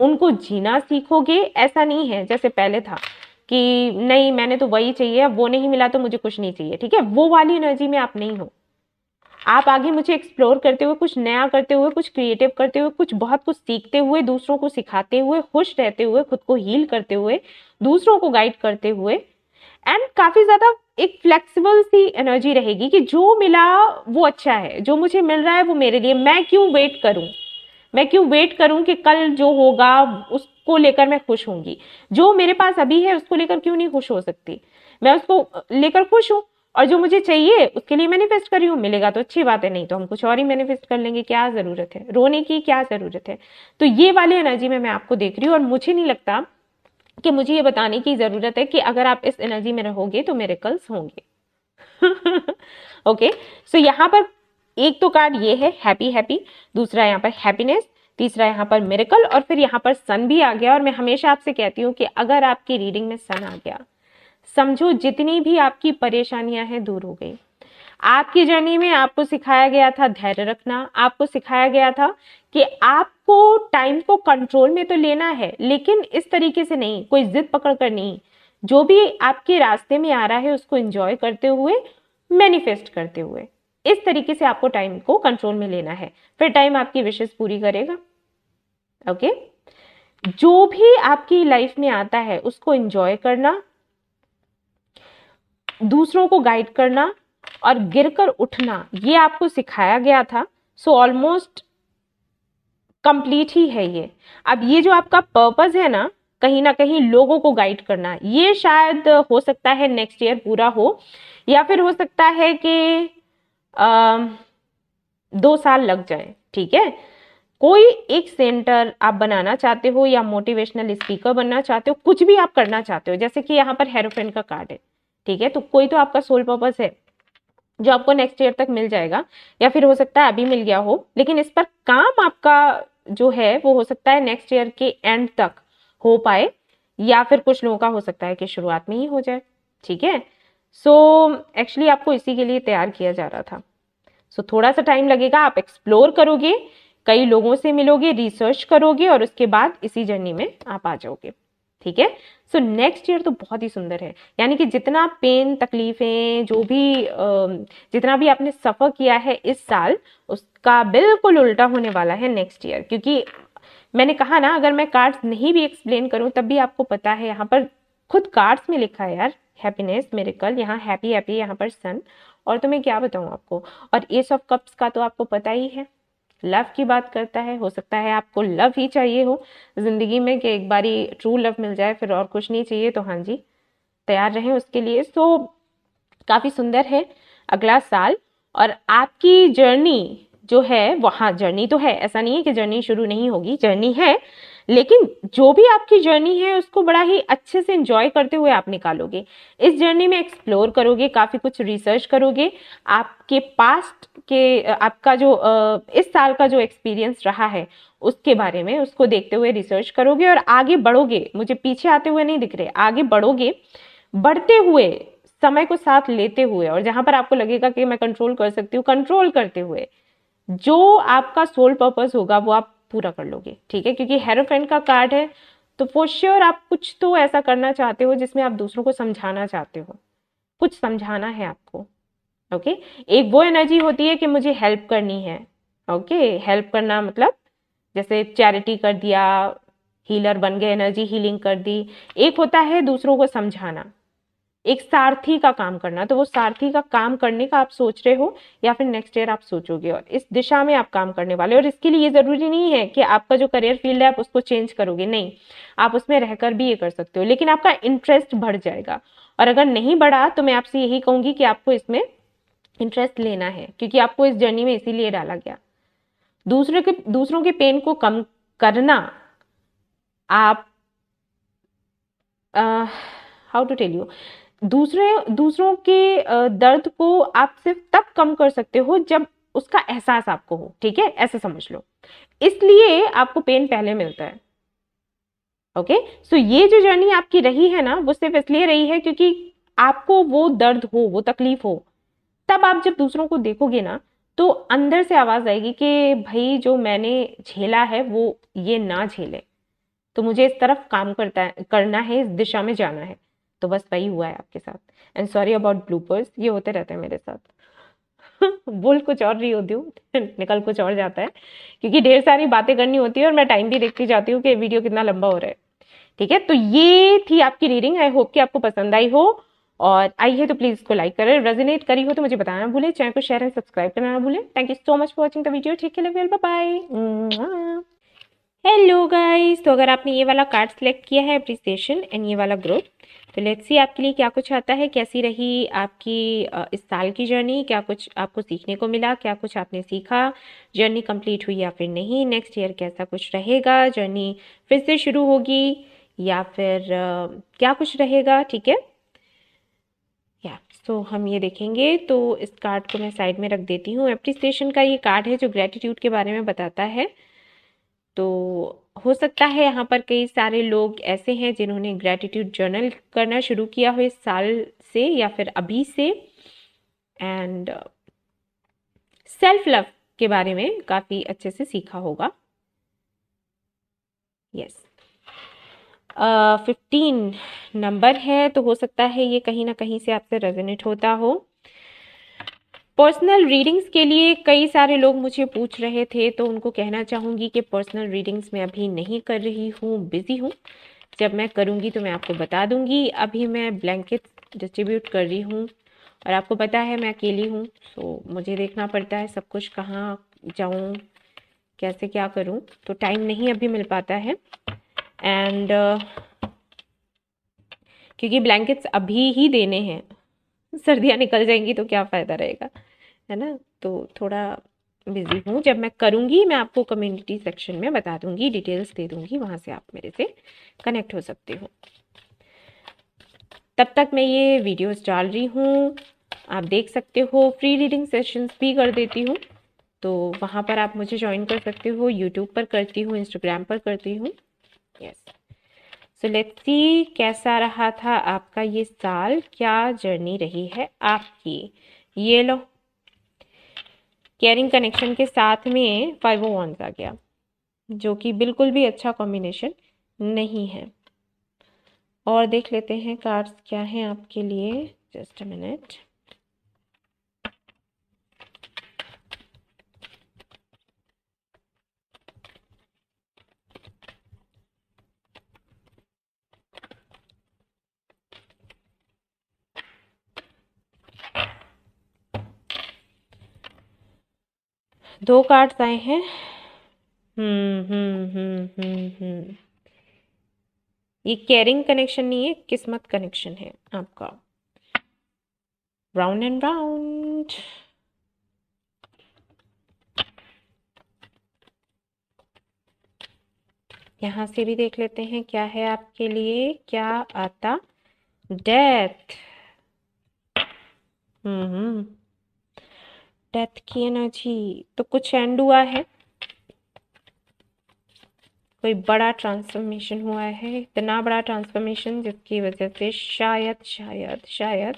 उनको जीना सीखोगे। ऐसा नहीं है जैसे पहले था कि नहीं मैंने तो वही चाहिए, अब वो नहीं मिला तो मुझे कुछ नहीं चाहिए। ठीक है, वो वाली एनर्जी में आप नहीं हो। आप आगे मुझे एक्सप्लोर करते हुए, कुछ नया करते हुए, कुछ क्रिएटिव करते हुए, कुछ बहुत कुछ सीखते हुए, दूसरों को सिखाते हुए, खुश रहते हुए, खुद को हील करते हुए, दूसरों को गाइड करते हुए, एंड काफी ज्यादा एक फ्लेक्सिबल सी एनर्जी रहेगी कि जो मिला वो अच्छा है, जो मुझे मिल रहा है वो मेरे लिए, मैं क्यों वेट करूं, मैं क्यों वेट करूं कि कल जो होगा उसको लेकर मैं खुश होंगी। जो मेरे पास अभी है उसको लेकर क्यों नहीं खुश हो सकती, मैं उसको लेकर खुश हूं, और जो मुझे चाहिए उसके लिए मैनिफेस्ट कर रही हूँ। मिलेगा तो अच्छी बात है, नहीं तो हम कुछ और ही मैनिफेस्ट कर लेंगे। क्या जरूरत है रोने की, क्या जरूरत है। तो ये वाली एनर्जी में मैं आपको देख रही हूँ, और मुझे नहीं लगता कि मुझे ये बताने की जरूरत है कि अगर आप इस एनर्जी में रहोगे तो मिरेकल्स होंगे। ओके, सो यहाँ पर एक तो कार्ड ये है हैप्पी हैप्पी, दूसरा यहाँ पर हैप्पीनेस, तीसरा यहाँ पर मिरेकल, और फिर यहाँ पर सन भी आ गया। और मैं हमेशा आपसे कहती हूँ कि अगर आपकी रीडिंग में सन आ गया, समझो जितनी भी आपकी परेशानियां हैं दूर हो गई। आपकी जर्नी में आपको सिखाया गया था धैर्य रखना, आपको सिखाया गया था कि आपको टाइम को कंट्रोल में तो लेना है, लेकिन इस तरीके से नहीं, कोई जिद पकड़ कर नहीं। जो भी आपके रास्ते में आ रहा है उसको एंजॉय करते हुए, मैनिफेस्ट करते हुए, इस तरीके से आपको टाइम को कंट्रोल में लेना है, फिर टाइम आपकी विशेष पूरी करेगा। ओके, जो भी आपकी लाइफ में आता है उसको एंजॉय करना, दूसरों को गाइड करना और गिरकर उठना, ये आपको सिखाया गया था। सो ऑलमोस्ट कंप्लीट ही है ये। अब ये जो आपका पर्पस है ना कहीं लोगों को गाइड करना, ये शायद हो सकता है नेक्स्ट ईयर पूरा हो, या फिर हो सकता है कि 2 साल लग जाए। ठीक है, कोई एक सेंटर आप बनाना चाहते हो या मोटिवेशनल स्पीकर बनना चाहते हो, कुछ भी आप करना चाहते हो, जैसे कि यहाँ पर हेरोफेन का कार्ड है। ठीक है, तो कोई तो आपका सोल पर्पस है जो आपको नेक्स्ट ईयर तक मिल जाएगा, या फिर हो सकता है अभी मिल गया हो, लेकिन इस पर काम आपका जो है वो हो सकता है नेक्स्ट ईयर के एंड तक हो पाए, या फिर कुछ लोगों का हो सकता है कि शुरुआत में ही हो जाए। ठीक है, सो एक्चुअली आपको इसी के लिए तैयार किया जा रहा था। सो थोड़ा सा टाइम लगेगा, आप एक्सप्लोर करोगे, कई लोगों से मिलोगे, रिसर्च करोगे, और उसके बाद इसी जर्नी में आप आ जाओगे। ठीक है, सो नेक्स्ट ईयर तो बहुत ही सुंदर है, यानी कि जितना पेन, तकलीफें, जो भी जितना भी आपने सफर किया है इस साल, उसका बिल्कुल उल्टा होने वाला है नेक्स्ट ईयर। क्योंकि मैंने कहा ना, अगर मैं कार्ड्स नहीं भी एक्सप्लेन करूं तब भी आपको पता है, यहाँ पर खुद कार्ड्स में लिखा है यार, हैप्पीनेस, मिरेकल, यहाँ हैप्पी हैप्पी, यहाँ पर सन, और तो मैं क्या बताऊं आपको। और एस ऑफ कप्स का तो आपको पता ही है, लव की बात करता है। हो सकता है आपको लव ही चाहिए हो जिंदगी में, कि एक बारी ट्रू लव मिल जाए, फिर और कुछ नहीं चाहिए, तो हाँ जी तैयार रहें उसके लिए। सो काफी सुंदर है अगला साल, और आपकी जर्नी जो है वहाँ, जर्नी तो है, ऐसा नहीं है कि जर्नी शुरू नहीं होगी, जर्नी है, लेकिन जो भी आपकी जर्नी है उसको बड़ा ही अच्छे से एंजॉय करते हुए आप निकालोगे। इस जर्नी में एक्सप्लोर करोगे, काफ़ी कुछ रिसर्च करोगे, आपके पास्ट के आपका जो इस साल का जो एक्सपीरियंस रहा है उसके बारे में, उसको देखते हुए रिसर्च करोगे और आगे बढ़ोगे। मुझे पीछे आते हुए नहीं दिख रहे, आगे बढ़ोगे, बढ़ते हुए, समय को साथ लेते हुए, और जहां पर आपको लगेगा कि मैं कंट्रोल कर सकती हूँ, कंट्रोल करते हुए जो आपका सोल पर्पस होगा वो आप पूरा कर लोगे। ठीक है, क्योंकि हेरोफेंट का कार्ड है, तो फॉर श्योर आप कुछ तो ऐसा करना चाहते हो जिसमें आप दूसरों को समझाना चाहते हो, कुछ समझाना है आपको। ओके, एक वो एनर्जी होती है कि मुझे हेल्प करनी है। ओके, हेल्प करना मतलब जैसे चैरिटी कर दिया, हीलर बन गए, एनर्जी हीलिंग कर दी। एक होता है दूसरों को समझाना, एक सारथी का काम करना। तो वो सारथी का काम करने का आप सोच रहे हो या फिर नेक्स्ट ईयर आप सोचोगे, और इस दिशा में आप काम करने वाले हो। और इसके लिए ये जरूरी नहीं है कि आपका जो करियर फील्ड है आप उसको चेंज करोगे, नहीं, आप उसमें रहकर भी ये कर सकते हो, लेकिन आपका इंटरेस्ट बढ़ जाएगा। और अगर नहीं बढ़ा तो मैं आपसे यही कहूंगी कि आपको इसमें इंटरेस्ट लेना है, क्योंकि आपको इस जर्नी में इसीलिए डाला गया। दूसरों के पेन को कम करना, आप हाउ टू टेल यू, दूसरों के दर्द को आप सिर्फ तब कम कर सकते हो जब उसका एहसास आपको हो। ठीक है, ऐसे समझ लो, इसलिए आपको पेन पहले मिलता है। ओके, सो ये जो जर्नी आपकी रही है ना, वो सिर्फ इसलिए रही है क्योंकि आपको वो दर्द हो, वो तकलीफ हो। तब आप जब दूसरों को देखोगे ना, तो अंदर से आवाज आएगी कि भाई जो मैंने झेला है वो ये ना झेले, तो मुझे इस तरफ काम करना है, इस दिशा में जाना है। तो बस वही हुआ है आपके साथ। एंड सॉरी अबाउट ब्लूपर्स, ये होते रहते हैं मेरे साथ। बोल कुछ और रही होती हूँ, निकल कुछ और जाता है, क्योंकि ढेर सारी बातें करनी होती है और मैं टाइम भी देखती जाती हूँ कि वीडियो कितना लंबा हो रहा है। ठीक है, तो ये थी आपकी रीडिंग। आई होप कि आपको पसंद आई हो, और आई है तो प्लीज इसको लाइक करें, रेजोनेट करी हो तो मुझे बताना ना भूले, चैनल को शेयर एंड सब्सक्राइब करना ना भूले। Thank you so much for watching the video, take care, bye bye. Hello guys, तो अगर आपने ये वाला कार्ड सेलेक्ट किया है अप्रिसिएशन एंड ये वाला ग्रुप, तो लेट्स सी आपके लिए क्या कुछ आता है, कैसी रही आपकी इस साल की जर्नी, क्या कुछ आपको सीखने को मिला, क्या कुछ आपने सीखा, जर्नी कंप्लीट हुई या फिर नहीं, नेक्स्ट ईयर कैसा कुछ रहेगा, जर्नी फिर से शुरू होगी या फिर क्या कुछ रहेगा। ठीक है, या सो हम ये देखेंगे। तो इस कार्ड को मैं साइड में रख देती हूँ। एप्रिसिएशन का ये कार्ड है जो ग्रेटिट्यूड के बारे में बताता है। तो हो सकता है यहाँ पर कई सारे लोग ऐसे हैं जिन्होंने ग्रेटिट्यूड जर्नल करना शुरू किया हो इस साल से या फिर अभी से, एंड सेल्फ लव के बारे में काफ़ी अच्छे से सीखा होगा। यस, 15 नंबर है, तो हो सकता है ये कहीं ना कहीं से आपसे रेजोनेट होता हो। पर्सनल रीडिंग्स के लिए कई सारे लोग मुझे पूछ रहे थे, तो उनको कहना चाहूँगी कि पर्सनल रीडिंग्स मैं अभी नहीं कर रही हूँ, बिजी हूँ। जब मैं करूँगी तो मैं आपको बता दूँगी। अभी मैं ब्लैंकेट डिस्ट्रीब्यूट कर रही हूँ, और आपको पता है मैं अकेली हूँ, तो मुझे देखना पड़ता है सब कुछ, कहाँ जाऊँ, कैसे क्या करूँ, तो टाइम नहीं अभी मिल पाता है। एंड क्योंकि ब्लैंकेट्स अभी ही देने हैं, सर्दियाँ निकल जाएंगी तो क्या फ़ायदा रहेगा, है ना। तो थोड़ा बिजी हूँ, जब मैं करूँगी मैं आपको कम्युनिटी सेक्शन में बता दूँगी, डिटेल्स दे दूँगी, वहाँ से आप मेरे से कनेक्ट हो सकते हो। तब तक मैं ये वीडियोस डाल रही हूँ, आप देख सकते हो। फ्री रीडिंग सेशंस भी कर देती हूँ, तो वहाँ पर आप मुझे ज्वाइन कर सकते हो। यूट्यूब पर करती हूँ, इंस्टाग्राम पर करती हूँ। यस, सो लेट्स सी कैसा रहा था आपका ये साल, क्या जर्नी रही है आपकी। ये लो, केयरिंग कनेक्शन के साथ में 5 ऑफ वांड्स आ गया, जो कि बिल्कुल भी अच्छा कॉम्बिनेशन नहीं है। और देख लेते हैं कार्ड्स क्या हैं आपके लिए, जस्ट अ मिनट। दो कार्ड्स आए हैं। ये केयरिंग कनेक्शन नहीं है, किस्मत कनेक्शन है आपका। Round and round. यहाँ से भी देख लेते हैं क्या है आपके लिए, क्या आता, डेथ। डेथ की एनर्जी, तो कुछ एंड हुआ है, कोई बड़ा ट्रांसफॉर्मेशन हुआ है, इतना बड़ा ट्रांसफॉर्मेशन जिसकी वजह से शायद शायद शायद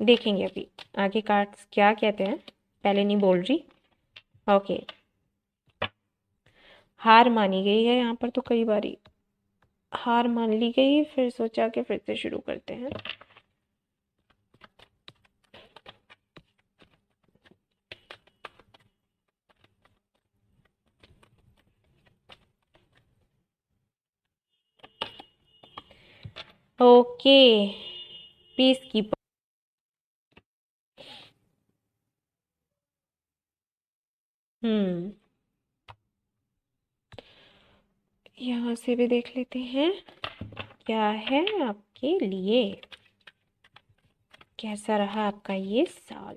देखेंगे अभी आगे कार्ड्स क्या कहते हैं, पहले नहीं बोल रही। ओके, हार मानी गई है यहाँ पर, तो कई बारी हार मान ली गई, फिर सोचा कि फिर से शुरू करते हैं। Okay, piece keeper. यहाँ से भी देख लेते हैं क्या है आपके लिए, कैसा रहा आपका ये साल।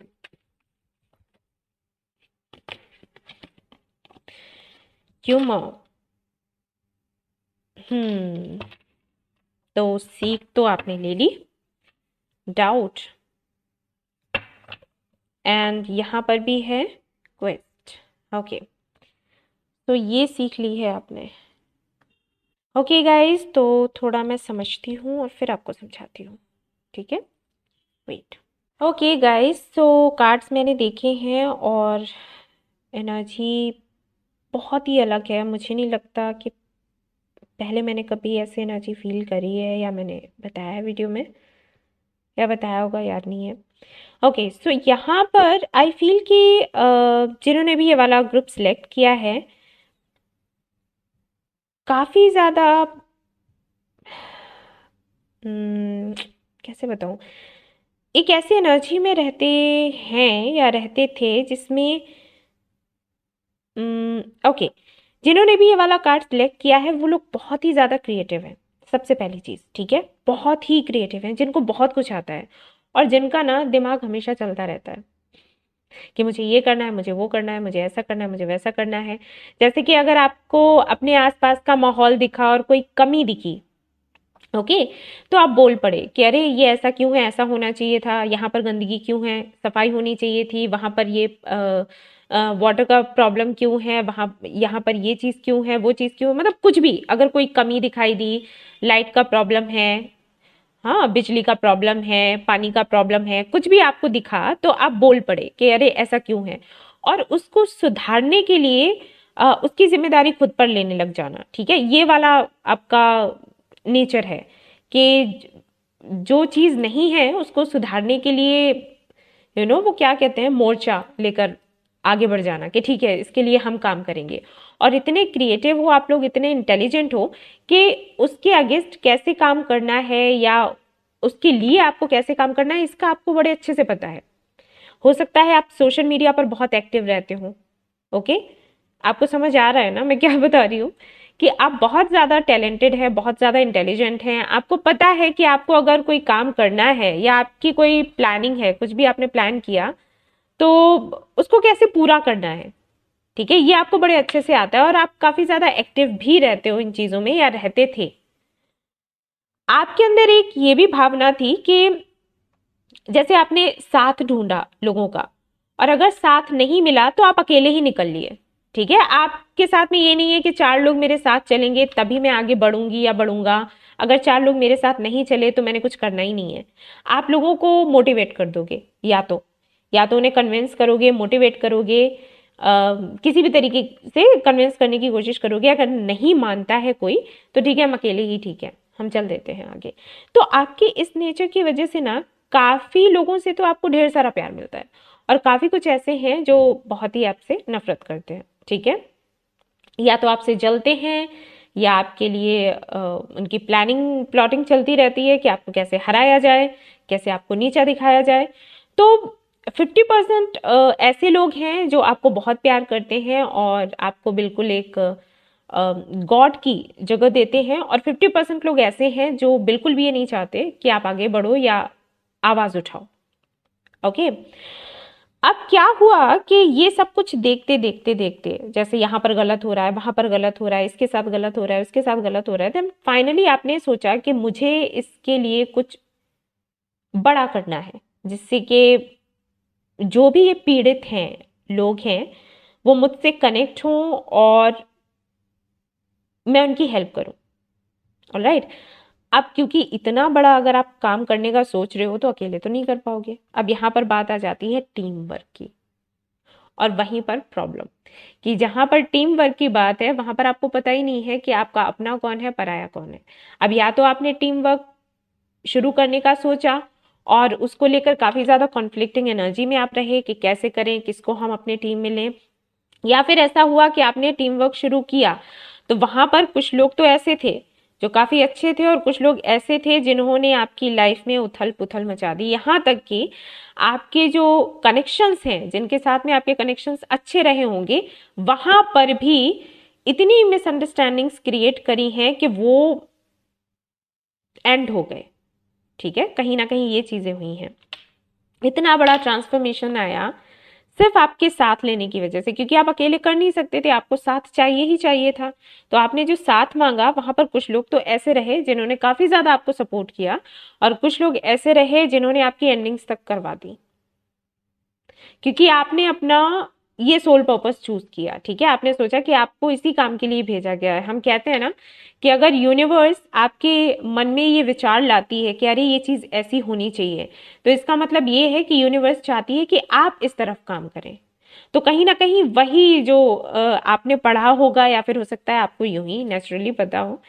ह्यूमर, तो सीख तो आपने ले ली, डाउट, एंड यहाँ पर भी है क्वेस्ट। ओके, तो ये सीख ली है आपने। ओके गाइस, तो थोड़ा मैं समझती हूँ और फिर आपको समझाती हूँ, ठीक है, वेट। ओके गाइस, तो कार्ड्स मैंने देखे हैं और एनर्जी बहुत ही अलग है। मुझे नहीं लगता कि पहले मैंने कभी ऐसे एनर्जी फील करी है, या मैंने बताया है वीडियो में, या बताया होगा याद नहीं है। ओके, सो यहाँ पर आई फील कि जिन्होंने भी ये वाला ग्रुप सिलेक्ट किया है, काफ़ी ज़्यादा कैसे बताऊँ, एक ऐसी एनर्जी में रहते हैं या रहते थे जिसमें ओके, जिन्होंने भी ये वाला कार्ड सिलेक्ट किया है वो लोग बहुत ही ज़्यादा क्रिएटिव हैं, सबसे पहली चीज़, ठीक है, बहुत ही क्रिएटिव हैं, जिनको बहुत कुछ आता है और जिनका ना दिमाग हमेशा चलता रहता है कि मुझे ये करना है, मुझे वो करना है, मुझे ऐसा करना है, मुझे वैसा करना है। जैसे कि अगर आपको अपने आसपास का माहौल दिखा और कोई कमी दिखी, ओके, तो आप बोल पड़े कि अरे ये ऐसा क्यों है, ऐसा होना चाहिए था, यहाँ पर गंदगी क्यों है, सफाई होनी चाहिए थी, वहाँ पर ये वाटर का प्रॉब्लम क्यों है, वहाँ यहाँ पर ये चीज़ क्यों है, वो चीज़ क्यों है, मतलब कुछ भी अगर कोई कमी दिखाई दी, लाइट का प्रॉब्लम है, हाँ, बिजली का प्रॉब्लम है, पानी का प्रॉब्लम है, कुछ भी आपको दिखा तो आप बोल पड़े कि अरे ऐसा क्यों है, और उसको सुधारने के लिए उसकी जिम्मेदारी खुद पर लेने लग जाना, ठीक है, ये वाला आपका नेचर है कि जो चीज़ नहीं है उसको सुधारने के लिए वो क्या कहते हैं, मोर्चा लेकर आगे बढ़ जाना कि ठीक है इसके लिए हम काम करेंगे। और इतने क्रिएटिव हो आप लोग, इतने इंटेलिजेंट हो कि उसके अगेंस्ट कैसे काम करना है या उसके लिए आपको कैसे काम करना है, इसका आपको बड़े अच्छे से पता है। हो सकता है आप सोशल मीडिया पर बहुत एक्टिव रहते हो, ओके, आपको समझ आ रहा है ना मैं क्या बता रही हूँ, कि आप बहुत ज़्यादा टैलेंटेड हैं, बहुत ज़्यादा इंटेलिजेंट हैं, आपको पता है कि आपको अगर कोई काम करना है या आपकी कोई प्लानिंग है, कुछ भी आपने प्लान किया तो उसको कैसे पूरा करना है, ठीक है, ये आपको बड़े अच्छे से आता है और आप काफ़ी ज़्यादा एक्टिव भी रहते हो इन चीज़ों में, या रहते थे। आपके अंदर एक ये भी भावना थी कि जैसे आपने साथ ढूंढा लोगों का, और अगर साथ नहीं मिला तो आप अकेले ही निकल लिए, ठीक है, आपके साथ में ये नहीं है कि 4 लोग मेरे साथ चलेंगे तभी मैं आगे बढ़ूंगी या बढ़ूंगा, अगर 4 लोग मेरे साथ नहीं चले तो मैंने कुछ करना ही नहीं है। आप लोगों को मोटिवेट कर दोगे, या तो उन्हें कन्विंस करोगे, मोटिवेट करोगे, किसी भी तरीके से कन्विंस करने की कोशिश करोगे, अगर नहीं मानता है कोई तो ठीक है हम अकेले ही, ठीक है हम चल देते हैं आगे। तो आपके इस नेचर की वजह से ना काफ़ी लोगों से तो आपको ढेर सारा प्यार मिलता है, और काफ़ी कुछ ऐसे हैं जो बहुत ही आपसे नफरत करते हैं, ठीक है, या तो आपसे जलते हैं या आपके लिए उनकी प्लानिंग प्लॉटिंग चलती रहती है कि आपको कैसे हराया जाए, कैसे आपको नीचा दिखाया जाए। तो 50% ऐसे लोग हैं जो आपको बहुत प्यार करते हैं और आपको बिल्कुल एक गॉड की जगह देते हैं, और 50% लोग ऐसे हैं जो बिल्कुल भी ये नहीं चाहते कि आप आगे बढ़ो या आवाज़ उठाओ, ओके। अब क्या हुआ कि ये सब कुछ देखते देखते देखते, जैसे यहाँ पर गलत हो रहा है, वहां पर गलत हो रहा है, इसके साथ गलत हो रहा है, उसके साथ गलत हो रहा है, देन फाइनली आपने सोचा कि मुझे इसके लिए कुछ बड़ा करना है, जिससे कि जो भी ये पीड़ित हैं, लोग हैं, वो मुझसे कनेक्ट हों और मैं उनकी हेल्प करूं। ऑलराइट। अब क्योंकि इतना बड़ा अगर आप काम करने का सोच रहे हो तो अकेले तो नहीं कर पाओगे। अब यहाँ पर बात आ जाती है टीम वर्क की, और वहीं पर प्रॉब्लम कि जहां पर टीम वर्क की बात है वहां पर आपको पता ही नहीं है कि आपका अपना कौन है, पराया कौन है। अब या तो आपने टीम वर्क शुरू करने का सोचा और उसको लेकर काफी ज्यादा कॉन्फ्लिक्टिंग एनर्जी में आप रहे कि कैसे करें, किसको हम अपने टीम में लें, या फिर ऐसा हुआ कि आपने टीम वर्क शुरू किया तो वहां पर कुछ लोग तो ऐसे थे जो काफी अच्छे थे और कुछ लोग ऐसे थे जिन्होंने आपकी लाइफ में उथल पुथल मचा दी। यहाँ तक कि आपके जो कनेक्शंस हैं, जिनके साथ में आपके कनेक्शंस अच्छे रहे होंगे, वहां पर भी इतनी मिसअंडरस्टैंडिंग्स क्रिएट करी हैं कि वो एंड हो गए। ठीक है, कहीं ना कहीं ये चीजें हुई हैं। इतना बड़ा ट्रांसफॉर्मेशन आया सिर्फ आपके साथ लेने की वजह से, क्योंकि आप अकेले कर नहीं सकते थे, आपको साथ चाहिए ही चाहिए था। तो आपने जो साथ मांगा वहां पर कुछ लोग तो ऐसे रहे जिन्होंने काफी ज्यादा आपको सपोर्ट किया, और कुछ लोग ऐसे रहे जिन्होंने आपकी एंडिंग्स तक करवा दी, क्योंकि आपने अपना ये सोल पर्पस चूज किया। ठीक है, आपने सोचा कि आपको इसी काम के लिए भेजा गया है। हम कहते हैं ना कि अगर यूनिवर्स आपके मन में ये विचार लाती है कि अरे ये चीज ऐसी होनी चाहिए, तो इसका मतलब ये है कि यूनिवर्स चाहती है कि आप इस तरफ काम करें। तो कहीं ना कहीं वही जो आपने पढ़ा होगा, या फिर हो सकता है आपको यूं ही नेचुरली पता हो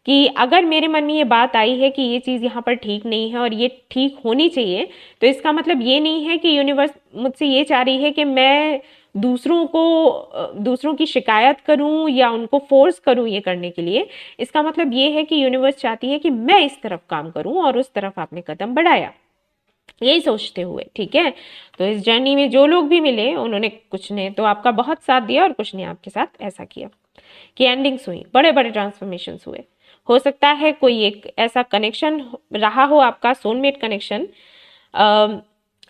कि अगर मेरे मन में ये बात आई है कि ये चीज़ यहाँ पर ठीक नहीं है और ये ठीक होनी चाहिए, तो इसका मतलब ये नहीं है कि यूनिवर्स मुझसे ये चाह रही है कि मैं दूसरों की शिकायत करूं या उनको फोर्स करूं ये करने के लिए। इसका मतलब ये है कि यूनिवर्स चाहती है कि मैं इस तरफ काम करूं और उस तरफ आपने कदम बढ़ाया, यही सोचते हुए। ठीक है, तो इस जर्नी में जो लोग भी मिले उन्होंने, कुछ ने तो आपका बहुत साथ दिया और कुछ ने आपके साथ ऐसा किया कि एंडिंग्स हुई, बड़े बड़े ट्रांसफॉर्मेशन हुए। हो सकता है कोई एक ऐसा कनेक्शन रहा हो आपका सोलमेट कनेक्शन,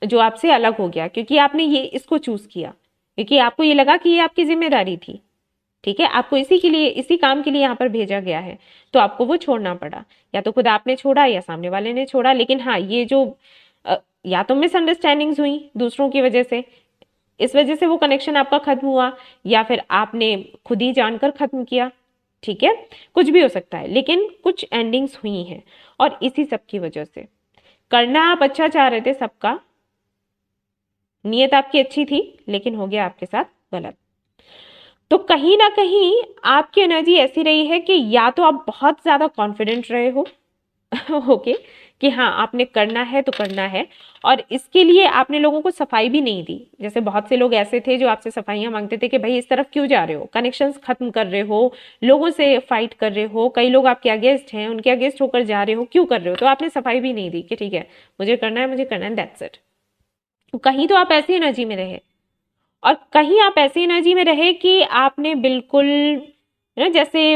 जो आपसे अलग हो गया क्योंकि आपने ये इसको चूज किया, क्योंकि आपको ये लगा कि ये आपकी जिम्मेदारी थी। ठीक है, आपको इसी के लिए, इसी काम के लिए यहाँ पर भेजा गया है, तो आपको वो छोड़ना पड़ा। या तो खुद आपने छोड़ा या सामने वाले ने छोड़ा, लेकिन हाँ ये जो या तो मिसअंडरस्टैंडिंग्स हुई दूसरों की वजह से, इस वजह से वो कनेक्शन आपका खत्म हुआ, या फिर आपने खुद ही जानकर खत्म किया। ठीक है, कुछ भी हो सकता है, लेकिन कुछ एंडिंग्स हुई हैं और इसी सब की वजह से। करना आप अच्छा चाह रहे थे, सबका नीयत आपकी अच्छी थी, लेकिन हो गया आपके साथ गलत। तो कहीं ना कहीं आपकी एनर्जी ऐसी रही है कि या तो आप बहुत ज्यादा कॉन्फिडेंट रहे हो ओके, कि हाँ आपने करना है तो करना है, और इसके लिए आपने लोगों को सफाई भी नहीं दी। जैसे बहुत से लोग ऐसे थे जो आपसे सफाइयां मांगते थे कि भाई इस तरफ क्यों जा रहे हो, कनेक्शंस खत्म कर रहे हो, लोगों से फाइट कर रहे हो, कई लोग आपके अगेंस्ट हैं, उनके अगेंस्ट होकर जा रहे हो, क्यों कर रहे हो। तो आपने सफाई भी नहीं दी कि ठीक है मुझे करना है, मुझे करना है, दैट्स इट। कहीं तो आप ऐसी एनर्जी में रहे, और कहीं आप ऐसी एनर्जी में रहे कि आपने बिल्कुल ना जैसे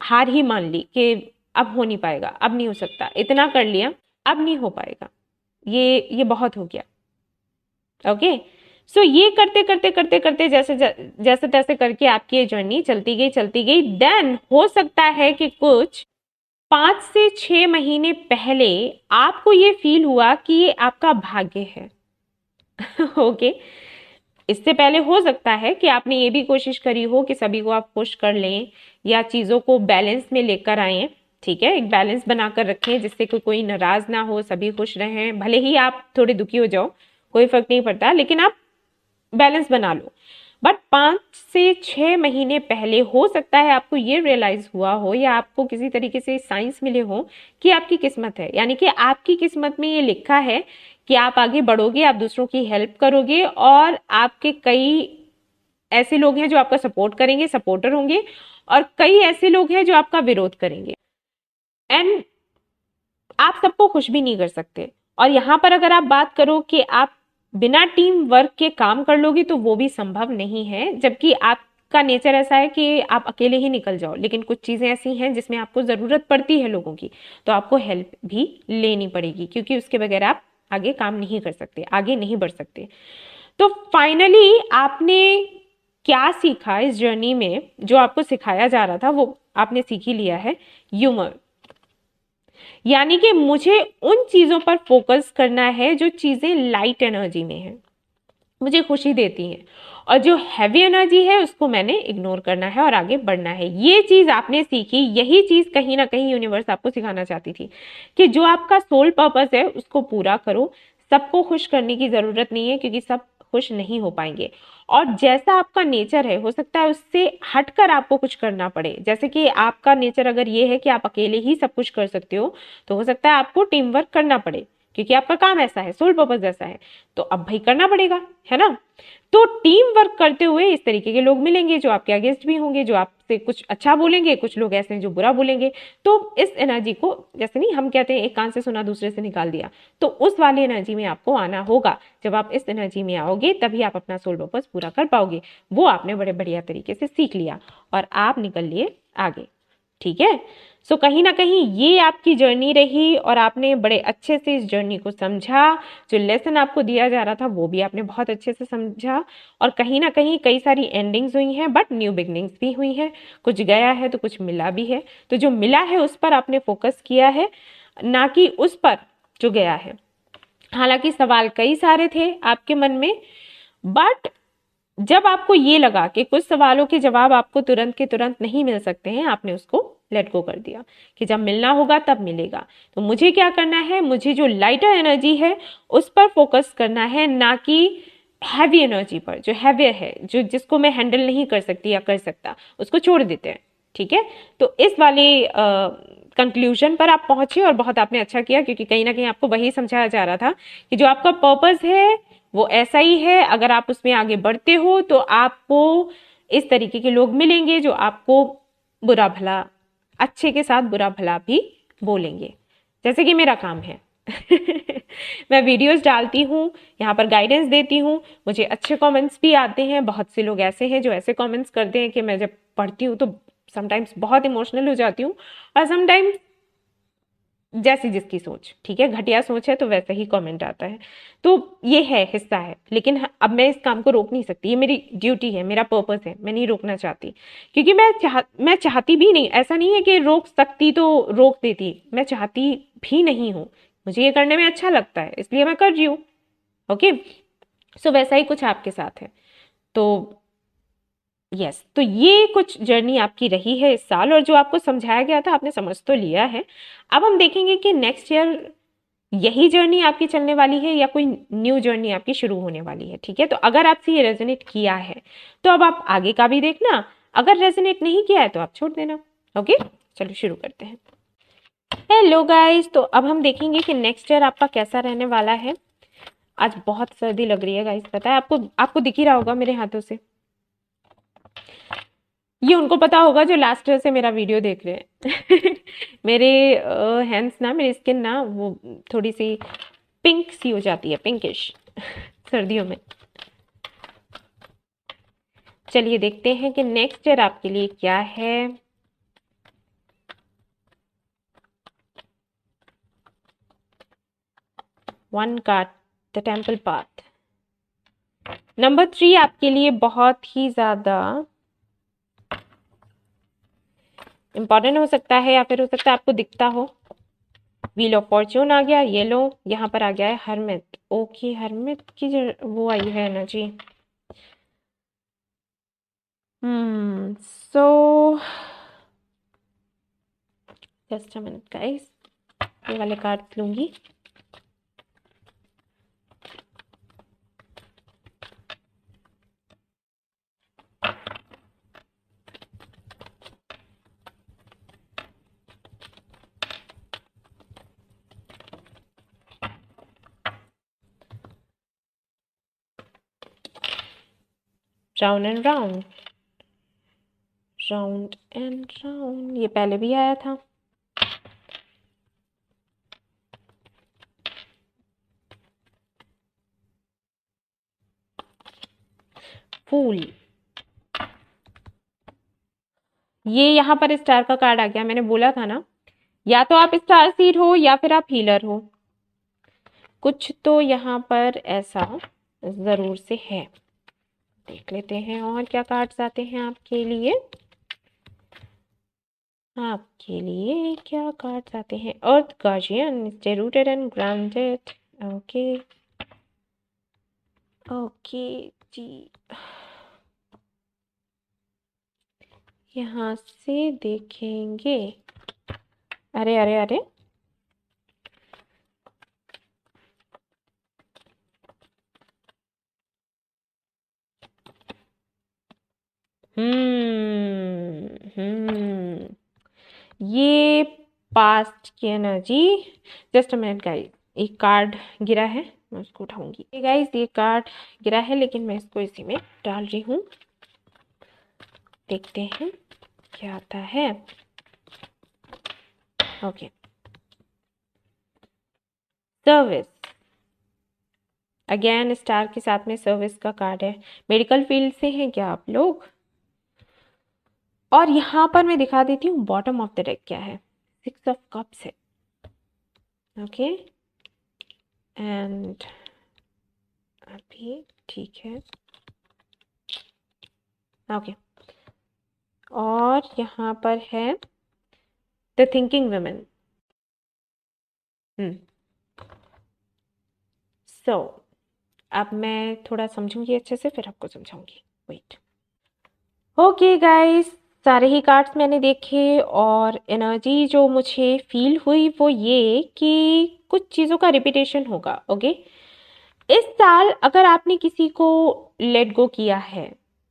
हार ही मान ली कि अब हो नहीं पाएगा, अब नहीं हो सकता, इतना कर लिया अब नहीं हो पाएगा, ये बहुत हो गया। ओके, सो ये करते करते करते करते जैसे जैसे तैसे करके आपकी ये जर्नी चलती गई चलती गई। देन हो सकता है कि कुछ 5 से 6 महीने पहले आपको ये फील हुआ कि ये आपका भाग्य है ओके, इससे पहले हो सकता है कि आपने ये भी कोशिश करी हो कि सभी को आप खुश कर लें या चीजों को बैलेंस में लेकर आए। ठीक है, एक बैलेंस बनाकर रखें जिससे कोई नाराज ना हो, सभी खुश रहें, भले ही आप थोड़े दुखी हो जाओ, कोई फर्क नहीं पड़ता, लेकिन आप बैलेंस बना लो। बट 5 से 6 महीने पहले हो सकता है आपको ये रियलाइज हुआ हो, या आपको किसी तरीके से साइंस मिले हो कि आपकी किस्मत है, यानी कि आपकी किस्मत में ये लिखा है कि आप आगे बढ़ोगे, आप दूसरों की हेल्प करोगे, और आपके कई ऐसे लोग हैं जो आपका सपोर्ट करेंगे, सपोर्टर होंगे, और कई ऐसे लोग हैं जो आपका विरोध करेंगे। एंड आप सबको खुश भी नहीं कर सकते। और यहां पर अगर आप बात करो कि आप बिना टीम वर्क के काम कर लोगे तो वो भी संभव नहीं है, जबकि आपका नेचर ऐसा है कि आप अकेले ही निकल जाओ। लेकिन कुछ चीजें ऐसी हैं जिसमें आपको जरूरत पड़ती है लोगों की, तो आपको हेल्प भी लेनी पड़ेगी, क्योंकि उसके बगैर आप आगे काम नहीं कर सकते, आगे नहीं बढ़ सकते। तो फाइनली आपने क्या सीखा इस जर्नी में? जो आपको सिखाया जा रहा था वो आपने सीख ही लिया है, ह्यूमर। यानी कि मुझे उन चीजों पर फोकस करना है जो चीजें लाइट एनर्जी में है, मुझे खुशी देती हैं, और जो हैवी एनर्जी है उसको मैंने इग्नोर करना है और आगे बढ़ना है। ये चीज आपने सीखी, यही चीज कहीं ना कहीं यूनिवर्स आपको सिखाना चाहती थी कि जो आपका सोल पर्पस है उसको पूरा करो। सबको खुश करने की जरूरत नहीं है, क्योंकि सब खुश नहीं हो पाएंगे। और जैसा आपका नेचर है, हो सकता है उससे हटकर आपको कुछ करना पड़े। जैसे कि आपका नेचर अगर ये है कि आप अकेले ही सब कुछ कर सकते हो, तो हो सकता है आपको टीम वर्क करना पड़े, क्योंकि आपका काम ऐसा है, सोल पर्पस ऐसा है। तो अब भाई करना पड़ेगा, है ना। तो टीम वर्क करते हुए इस तरीके के लोग मिलेंगे जो आपके अगेंस्ट भी होंगे, जो आपसे कुछ अच्छा बोलेंगे, कुछ लोग ऐसे हैं जो बुरा बोलेंगे। तो इस एनर्जी को, जैसे नहीं हम कहते हैं एक कान से सुना दूसरे से निकाल दिया, तो उस वाली एनर्जी में आपको आना होगा। जब आप इस एनर्जी में आओगे तभी आप अपना सोल पर्पस पूरा कर पाओगे। वो आपने बड़े बढ़िया तरीके से सीख लिया और आप निकल लिए आगे, ठीक है। सो कहीं ना कहीं ये आपकी जर्नी रही और आपने बड़े अच्छे से इस जर्नी को समझा। जो लेसन आपको दिया जा रहा था वो भी आपने बहुत अच्छे से समझा, और कहीं ना कहीं कई सारी एंडिंग्स हुई हैं, बट न्यू बिगनिंग्स भी हुई हैं। कुछ गया है तो कुछ मिला भी है। तो जो मिला है उस पर आपने फोकस किया है, ना कि उस पर जो गया है। हालांकि सवाल कई सारे थे आपके मन में, बट जब आपको ये लगा कि कुछ सवालों के जवाब आपको तुरंत के तुरंत नहीं मिल सकते हैं, आपने उसको लेट गो कर दिया कि जब मिलना होगा तब मिलेगा। तो मुझे क्या करना है, मुझे जो लाइटर एनर्जी है उस पर फोकस करना है, ना कि हैवी एनर्जी पर। जो हैवी है, जो जिसको मैं हैंडल नहीं कर सकती या कर सकता, उसको छोड़ देते हैं, ठीक है। तो इस वाले कंक्लूजन पर आप पहुंचे और बहुत आपने अच्छा किया, क्योंकि कहीं ना कहीं आपको वही समझाया जा रहा था कि जो आपका पर्पस है वो ऐसा ही है। अगर आप उसमें आगे बढ़ते हो तो आपको इस तरीके के लोग मिलेंगे जो आपको बुरा भला, अच्छे के साथ बुरा भला भी बोलेंगे, जैसे कि मेरा काम है। मैं वीडियोस डालती हूँ, यहाँ पर गाइडेंस देती हूँ, मुझे अच्छे कमेंट्स भी आते हैं। बहुत से लोग ऐसे हैं जो ऐसे कमेंट्स करते हैं कि मैं जब पढ़ती हूँ तो समटाइम्स बहुत इमोशनल हो जाती हूँ, और समटाइम्स जैसी जिसकी सोच, ठीक है, घटिया सोच है तो वैसा ही कमेंट आता है। तो ये है, हिस्सा है। लेकिन अब मैं इस काम को रोक नहीं सकती, ये मेरी ड्यूटी है, मेरा पर्पस है, मैं नहीं रोकना चाहती। क्योंकि मैं चाहती भी नहीं, ऐसा नहीं है कि रोक सकती तो रोक देती, मैं चाहती भी नहीं हूँ। मुझे ये करने में अच्छा लगता है, इसलिए मैं कर रही हूँ। ओके, सो वैसा ही कुछ आपके साथ है। तो यस, तो ये कुछ जर्नी आपकी रही है इस साल, और जो आपको समझाया गया था आपने समझ तो लिया है। अब हम देखेंगे कि नेक्स्ट ईयर यही जर्नी आपकी चलने वाली है या कोई न्यू जर्नी आपकी शुरू होने वाली है, ठीक है। तो अगर आपसे ये रेजोनेट किया है तो अब आप आगे का भी देखना, अगर रेजोनेट नहीं किया है तो आप छोड़ देना। ओके, चलो शुरू करते हैं। हेलो गाइस, तो अब हम देखेंगे कि नेक्स्ट ईयर आपका कैसा रहने वाला है। आज बहुत सर्दी लग रही है गाइस, पता है आपको, आपको दिख ही रहा होगा मेरे हाथों से। ये उनको पता होगा जो लास्ट ईयर से मेरा वीडियो देख रहे हैं। मेरे हैंड्स ना, मेरी स्किन ना वो थोड़ी सी पिंक सी हो जाती है, पिंकिश, सर्दियों में। चलिए देखते हैं कि नेक्स्ट ईयर आपके लिए क्या है। One card, the temple path. Number 3 आपके लिए बहुत ही ज्यादा इंपॉर्टेंट हो सकता है, या फिर हो सकता है आपको दिखता हो। व्हील ऑफ फॉर्च्यून आ गया, येलो, यहाँ पर आ गया है हरमित। ओके, हरमित की वो आई है energy. So just a minute guys, ये वाले कार्ड्स लूंगी। Round and round, round and round, ये पहले भी आया था। फूल, ये यहाँ पर स्टार का कार्ड आ गया। मैंने बोला था ना, या तो आप स्टार सीड हो या फिर आप हीलर हो, कुछ तो यहाँ पर ऐसा ज़रूर से है। देख लेते हैं और क्या कार्ड्स आते हैं आपके लिए। आपके लिए क्या कार्ड्स आते हैं। Earth guardian, stay rooted and grounded. Okay okay जी, यहाँ से देखेंगे। अरे अरे अरे, ये पास्ट की energy. Just a minute guys, एक कार्ड गिरा है, मैं उसको उठाऊंगी। गाइस ये कार्ड गिरा है, लेकिन मैं इसको इसी में डाल रही हूँ। देखते हैं क्या आता है। Okay, service. अगेन स्टार के साथ में सर्विस का कार्ड है। मेडिकल फील्ड से हैं क्या आप लोग? और यहाँ पर मैं दिखा देती हूँ बॉटम ऑफ द डेक क्या है। 6 ऑफ कप्स है। ओके एंड अभी ठीक है। ओके और यहाँ पर है द थिंकिंग वुमेन। सो अब मैं थोड़ा समझूंगी अच्छे से, फिर आपको समझाऊंगी। वेट। ओके गाइस, सारे ही कार्ड्स मैंने देखे और एनर्जी जो मुझे फील हुई वो ये कि कुछ चीज़ों का रिपीटेशन होगा। ओके, इस साल अगर आपने किसी को लेट गो किया है,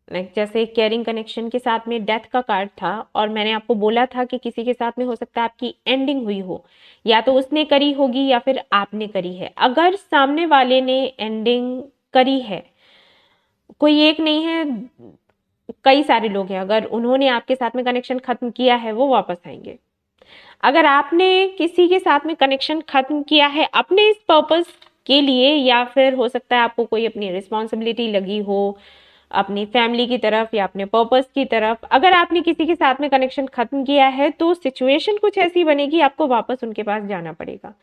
लाइक जैसे केयरिंग कनेक्शन के साथ में डेथ का कार्ड था, और मैंने आपको बोला था कि किसी के साथ में हो सकता है आपकी एंडिंग हुई हो, या तो उसने करी होगी या फिर आपने करी है। अगर सामने वाले ने एंडिंग करी है, कोई एक नहीं है, कई सारे लोग हैं, अगर उन्होंने आपके साथ में कनेक्शन खत्म किया है वो वापस आएंगे। अगर आपने किसी के साथ में कनेक्शन खत्म किया है अपने इस पर्पस के लिए, या फिर हो सकता है आपको कोई अपनी रिस्पॉन्सिबिलिटी लगी हो अपनी फैमिली की तरफ या अपने पर्पस की तरफ, अगर आपने किसी के साथ में कनेक्शन खत्म किया है तो सिचुएशन कुछ ऐसी बनेगी, आपको वापस उनके पास जाना पड़ेगा।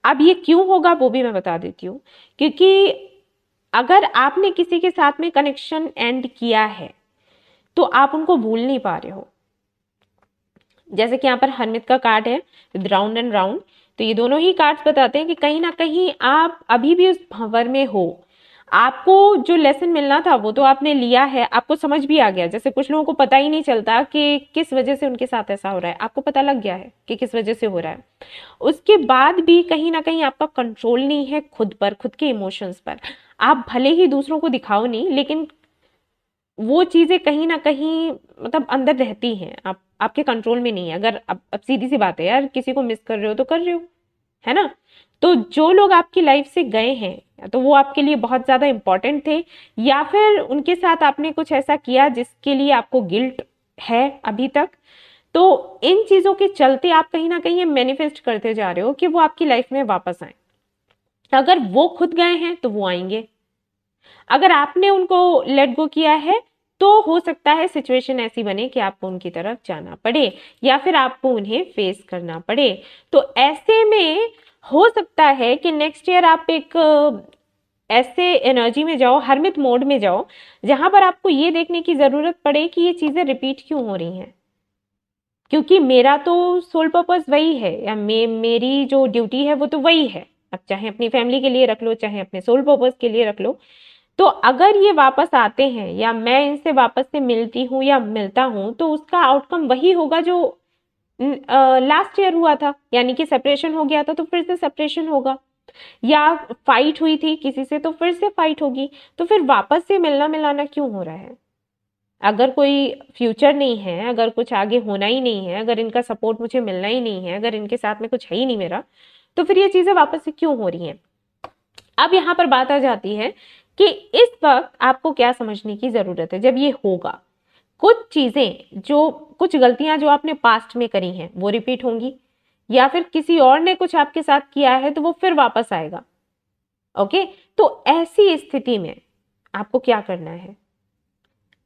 अब ये क्यों होगा वो भी मैं बता देती हूँ। क्योंकि अगर आपने किसी के साथ में कनेक्शन एंड किया है तो आप उनको भूल नहीं पा रहे हो। जैसे कि यहाँ पर हरमित का कार्ड है, राउंड एंड राउंड, तो ये दोनों ही कार्ड्स बताते हैं कि कहीं ना कहीं आप अभी भी उस भंवर में हो। आपको जो लेसन मिलना था वो तो आपने लिया है, आपको समझ भी आ गया। जैसे कुछ लोगों को पता ही नहीं चलता कि किस वजह से उनके साथ ऐसा हो रहा है, आपको पता लग गया है कि किस वजह से हो रहा है। उसके बाद भी कहीं ना कहीं आपका कंट्रोल नहीं है खुद पर, खुद के इमोशंस पर। आप भले ही दूसरों को दिखाओ नहीं, लेकिन वो चीजें कहीं ना कहीं मतलब अंदर रहती हैं, आप आपके कंट्रोल में नहीं है। अगर अब सीधी सी बात है यार, किसी को मिस कर रहे हो तो कर रहे हो, है ना। तो जो लोग आपकी लाइफ से गए हैं, तो वो आपके लिए बहुत ज्यादा इंपॉर्टेंट थे, या फिर उनके साथ आपने कुछ ऐसा किया जिसके लिए आपको गिल्ट है अभी तक। तो इन चीजों के चलते आप कहीं ना कहीं ये मैनिफेस्ट करते जा रहे हो कि वो आपकी लाइफ में वापस आए। अगर वो खुद गए हैं तो वो आएंगे, अगर आपने उनको लेट गो किया है तो हो सकता है सिचुएशन ऐसी बने कि आपको उनकी तरफ जाना पड़े, या फिर आपको उन्हें फेस करना पड़े। तो ऐसे में हो सकता है कि नेक्स्ट ईयर आप एक ऐसे एनर्जी में जाओ, हरमित मोड में जाओ, जहां पर आपको ये देखने की जरूरत पड़े कि ये चीजें रिपीट क्यों हो रही हैं। क्योंकि मेरा तो सोल पर्पस वही है, या मेरी जो ड्यूटी है वो तो वही है। अब चाहे अपनी फैमिली के लिए रख लो, चाहे अपने सोल पर्पस के लिए रख लो। तो अगर ये वापस आते हैं या मैं इनसे वापस से मिलती हूँ या मिलता हूँ, तो उसका आउटकम वही होगा जो लास्ट ईयर हुआ था। यानी कि सेपरेशन हो गया था तो फिर से सेपरेशन होगा, या फाइट हुई थी किसी से तो फिर से फाइट होगी। तो फिर वापस से मिलना मिलाना क्यों हो रहा है? अगर कोई फ्यूचर नहीं है, अगर कुछ आगे होना ही नहीं है, अगर इनका सपोर्ट मुझे मिलना ही नहीं है, अगर इनके साथ में कुछ है ही नहीं मेरा, तो फिर ये चीजें वापस से क्यों हो रही हैं? अब यहाँ पर बात आ जाती है कि इस वक्त आपको क्या समझने की जरूरत है। जब ये होगा, कुछ चीजें जो, कुछ गलतियां जो आपने पास्ट में करी हैं वो रिपीट होंगी, या फिर किसी और ने कुछ आपके साथ किया है तो वो फिर वापस आएगा। ओके, तो ऐसी स्थिति में आपको क्या करना है?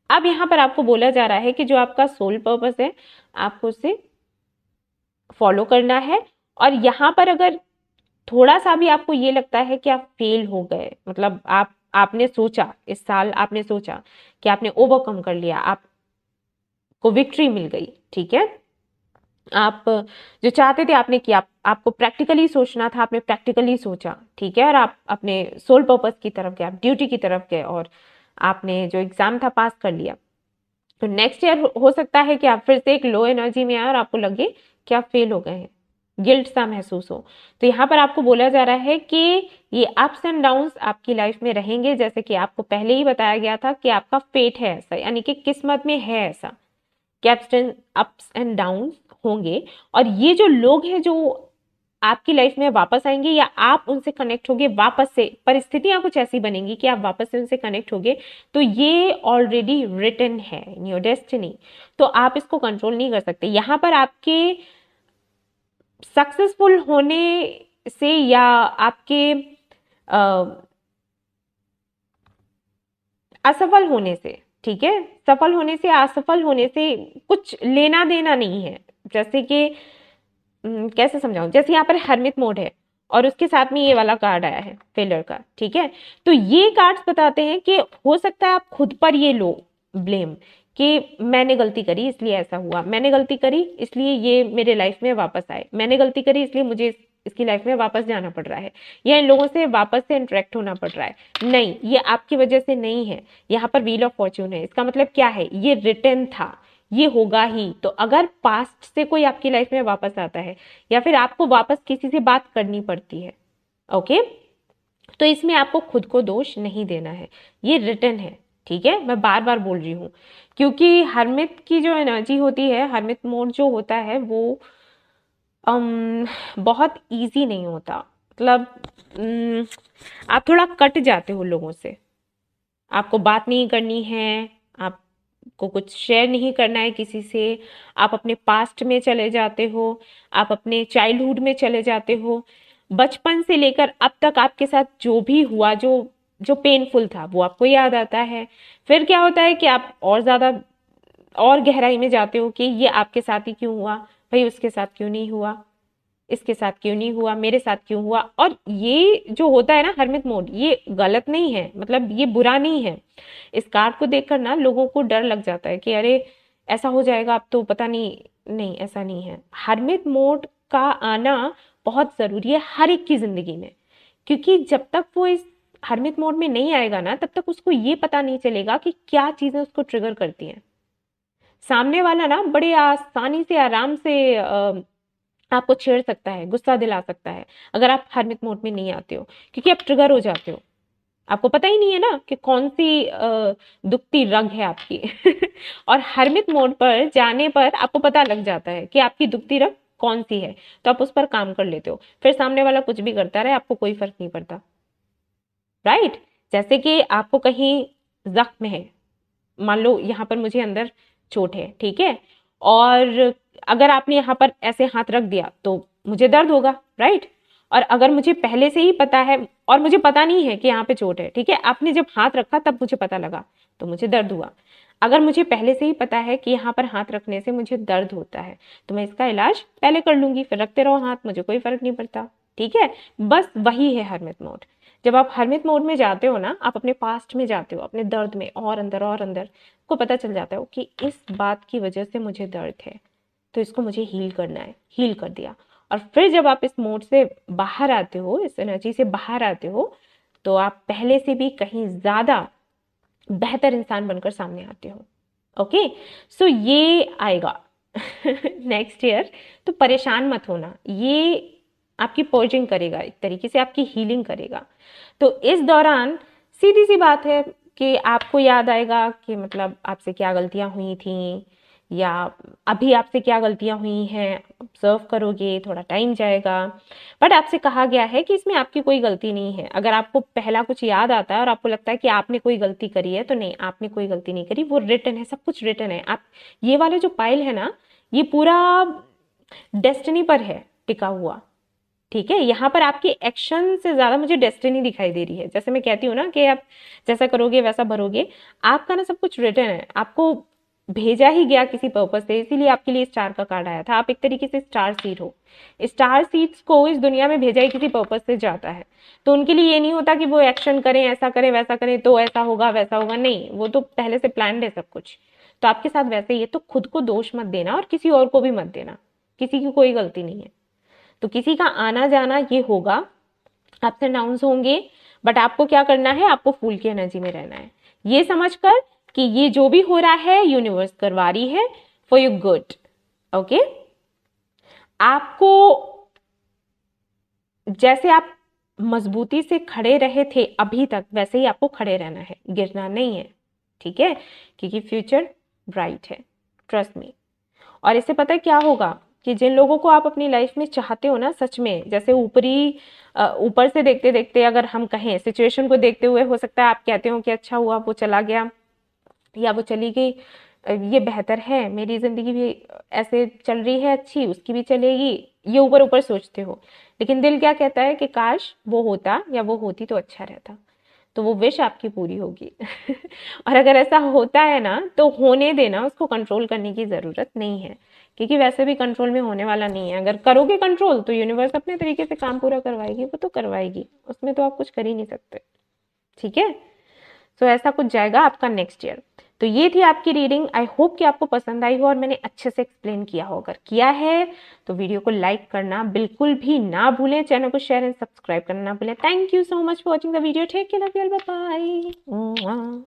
अब यहाँ पर आपको बोला जा रहा है कि जो आपका सोल पर्पस है आपको उसे फॉलो करना है। और यहाँ पर अगर थोड़ा सा भी आपको ये लगता है कि आप फेल हो गए, मतलब आपने सोचा, इस साल आपने सोचा कि आपने ओवरकम कर लिया, आपको विक्ट्री मिल गई, ठीक है। आप जो चाहते थे आपने किया, आपको प्रैक्टिकली सोचना था, आपने प्रैक्टिकली सोचा, ठीक है, और आप अपने सोल पर्पस की तरफ गए, आप ड्यूटी की तरफ गए और आपने जो एग्जाम था पास कर लिया। तो नेक्स्ट ईयर हो सकता है कि आप फिर से एक लो एनर्जी में आए और आपको लगे कि आप फेल हो गए हैं, गिल्ट सा महसूस हो। तो यहाँ पर आपको बोला जा रहा है कि ये अप्स एंड डाउन्स आपकी लाइफ में रहेंगे, जैसे कि आपको पहले ही बताया गया था कि आपका फेट है ऐसा, यानी कि किस्मत में है ऐसा कि अप्स एंड डाउन्स होंगे। और ये जो लोग हैं जो आपकी लाइफ में वापस आएंगे या आप उनसे कनेक्ट होगे वापस से, परिस्थितियां कुछ ऐसी बनेंगी कि आप वापस से उनसे कनेक्ट होगे, तो ये ऑलरेडी रिटन है इन योर डेस्टिनी। तो आप इसको कंट्रोल नहीं कर सकते। यहाँ पर आपके सक्सेसफुल होने से या आपके असफल होने से, ठीक है, सफल होने से असफल होने से कुछ लेना देना नहीं है। जैसे कि कैसे समझाऊं, जैसे यहाँ पर हरमित मोड है और उसके साथ में ये वाला कार्ड आया है फेलर का, ठीक है। तो ये कार्ड्स बताते हैं कि हो सकता है आप खुद पर ये लो ब्लेम कि मैंने गलती करी इसलिए ऐसा हुआ, मैंने गलती करी इसलिए ये मेरे लाइफ में वापस आए, मैंने गलती करी इसलिए मुझे इसकी लाइफ में वापस जाना पड़ रहा है या इन लोगों से वापस से इंटरेक्ट होना पड़ रहा है। नहीं, ये आपकी वजह से नहीं है। यहाँ पर व्हील ऑफ फॉर्च्यून है, इसका मतलब क्या है, ये रिटर्न था, ये होगा ही। तो अगर पास्ट से कोई आपकी लाइफ में वापस आता है या फिर आपको वापस किसी से बात करनी पड़ती है, ओके, तो इसमें आपको खुद को दोष नहीं देना है, ये रिटर्न है, ठीक है। मैं बार बार बोल रही हूँ क्योंकि हरमित की जो एनर्जी होती है, हरमित मोड जो होता है वो बहुत इजी नहीं होता। मतलब आप थोड़ा कट जाते हो लोगों से, आपको बात नहीं करनी है, आपको कुछ शेयर नहीं करना है किसी से, आप अपने पास्ट में चले जाते हो, आप अपने चाइल्डहुड में चले जाते हो। बचपन से लेकर अब तक आपके साथ जो भी हुआ, जो जो पेनफुल था वो आपको याद आता है। फिर क्या होता है कि आप और ज्यादा और गहराई में जाते हो कि ये आपके साथ ही क्यों हुआ, भाई उसके साथ क्यों नहीं हुआ, इसके साथ क्यों नहीं हुआ, मेरे साथ क्यों हुआ। और ये जो होता है ना हरमित मोड, ये गलत नहीं है, मतलब ये बुरा नहीं है। इस कार्ड को देखकर ना लोगों को डर लग जाता है कि अरे ऐसा हो जाएगा अब तो पता नहीं, नहीं ऐसा नहीं है। हरमित मोड का आना बहुत जरूरी है हर एक की जिंदगी में, क्योंकि जब तक वो इस हरमित मोड में नहीं आएगा ना तब तक उसको ये पता नहीं चलेगा कि क्या चीजें उसको ट्रिगर करती हैं। सामने वाला ना बड़े आसानी से आराम से आपको छेड़ सकता है, गुस्सा दिला सकता है अगर आप हरमित मोड में नहीं आते हो, क्योंकि आप ट्रिगर हो जाते हो। आपको पता ही नहीं है ना कि कौन सी दुखती रग है आपकी और हरमित मोड पर जाने पर आपको पता लग जाता है कि आपकी दुखती रग कौन सी है, तो आप उस पर काम कर लेते हो। फिर सामने वाला कुछ भी करता रहे, आपको कोई फर्क नहीं पड़ता, राइट। जैसे कि आपको कहीं जख्म है, मान लो यहाँ पर मुझे अंदर चोट है, ठीक है, और अगर आपने यहाँ पर ऐसे हाथ रख दिया तो मुझे दर्द होगा, राइट। और अगर मुझे पहले से ही पता है और मुझे पता नहीं है कि यहाँ पे चोट है, ठीक है, आपने जब हाथ रखा तब मुझे पता लगा तो मुझे दर्द हुआ। अगर मुझे पहले से ही पता है कि यहाँ पर हाथ रखने से मुझे दर्द होता है तो मैं इसका इलाज पहले कर लूंगी, फिर रखते रहो हाथ, मुझे कोई फर्क नहीं पड़ता, ठीक है। बस वही है हरमित मोड। जब आप हरमित मोड में जाते हो ना, आप अपने पास्ट में जाते हो, अपने दर्द में और अंदर को पता चल जाता है कि इस बात की वजह से मुझे दर्द है, तो इसको मुझे हील करना है, हील कर दिया। और फिर जब आप इस मोड से बाहर आते हो, इस एनर्जी से बाहर आते हो, तो आप पहले से भी कहीं ज्यादा बेहतर इंसान बनकर सामने आते हो, ओके। सो ये आएगा नेक्स्ट ईयर, तो परेशान मत होना, ये आपकी पर्जिंग करेगा, एक तरीके से आपकी हीलिंग करेगा। तो इस दौरान सीधी सी बात है कि आपको याद आएगा कि मतलब आपसे क्या गलतियां हुई थी या अभी आपसे क्या गलतियां हुई हैं, ऑब्जर्व करोगे, थोड़ा टाइम जाएगा। बट आपसे कहा गया है कि इसमें आपकी कोई गलती नहीं है। अगर आपको पहला कुछ याद आता है और आपको लगता है कि आपने कोई गलती करी है, तो नहीं, आपने कोई गलती नहीं करी, वो रिटन है, सब कुछ रिटन है। आप ये वाला जो पाइल है ना, ये पूरा डेस्टिनी पर है टिका हुआ, ठीक है। यहाँ पर आपके एक्शन से ज्यादा मुझे डेस्टिनी दिखाई दे रही है। जैसे मैं कहती हूँ ना कि आप जैसा करोगे वैसा भरोगे, आपका ना सब कुछ रिटन है। आपको भेजा ही गया किसी पर्पस से, इसीलिए आपके लिए स्टार का कार्ड आया था। आप एक तरीके से स्टार सीड हो। स्टार सीड्स को इस दुनिया में भेजा ही किसी पर्पस से जाता है, तो उनके लिए ये नहीं होता कि वो एक्शन करें, ऐसा करें वैसा करें तो ऐसा होगा वैसा होगा, नहीं, वो तो पहले से प्लान्ड है सब कुछ। तो आपके साथ वैसे ही है, तो खुद को दोष मत देना और किसी और को भी मत देना, किसी की कोई गलती नहीं है। तो किसी का आना जाना ये होगा, अप्स एंड डाउन्स होंगे, बट आपको क्या करना है, आपको फूल की एनर्जी में रहना है, ये समझकर कि ये जो भी हो रहा है यूनिवर्स करवा रही है फॉर यू गुड। ओके, आपको जैसे आप मजबूती से खड़े रहे थे अभी तक, वैसे ही आपको खड़े रहना है, गिरना नहीं है, ठीक है, क्योंकि फ्यूचर ब्राइट है, ट्रस्ट मी। और इससे पता है क्या होगा, कि जिन लोगों को आप अपनी लाइफ में चाहते हो ना सच में, जैसे ऊपर से देखते देखते अगर हम कहें, सिचुएशन को देखते हुए हो सकता है आप कहते हो कि अच्छा हुआ वो चला गया या वो चली गई, ये बेहतर है, मेरी जिंदगी भी ऐसे चल रही है अच्छी, उसकी भी चलेगी, ये ऊपर ऊपर सोचते हो। लेकिन दिल क्या कहता है कि काश वो होता या वो होती तो अच्छा रहता, तो वो विश आपकी पूरी होगी। और अगर ऐसा होता है ना तो होने देना, उसको कंट्रोल करने की ज़रूरत नहीं है, क्योंकि वैसे भी कंट्रोल में होने वाला नहीं है। अगर करोगे कंट्रोल तो यूनिवर्स अपने तरीके से काम पूरा करवाएगी, वो तो करवाएगी, उसमें तो आप कुछ कर ही नहीं सकते, ठीक है। तो ऐसा कुछ जाएगा आपका नेक्स्ट ईयर। तो ये थी आपकी रीडिंग, आई होप कि आपको पसंद आई हो और मैंने अच्छे से एक्सप्लेन किया हो। अगर किया है तो वीडियो को लाइक करना बिल्कुल भी ना भूलें, चैनल को शेयर एंड सब्सक्राइब करना ना भूलें। Thank you so much for watching the video, take care, love you all, bye bye.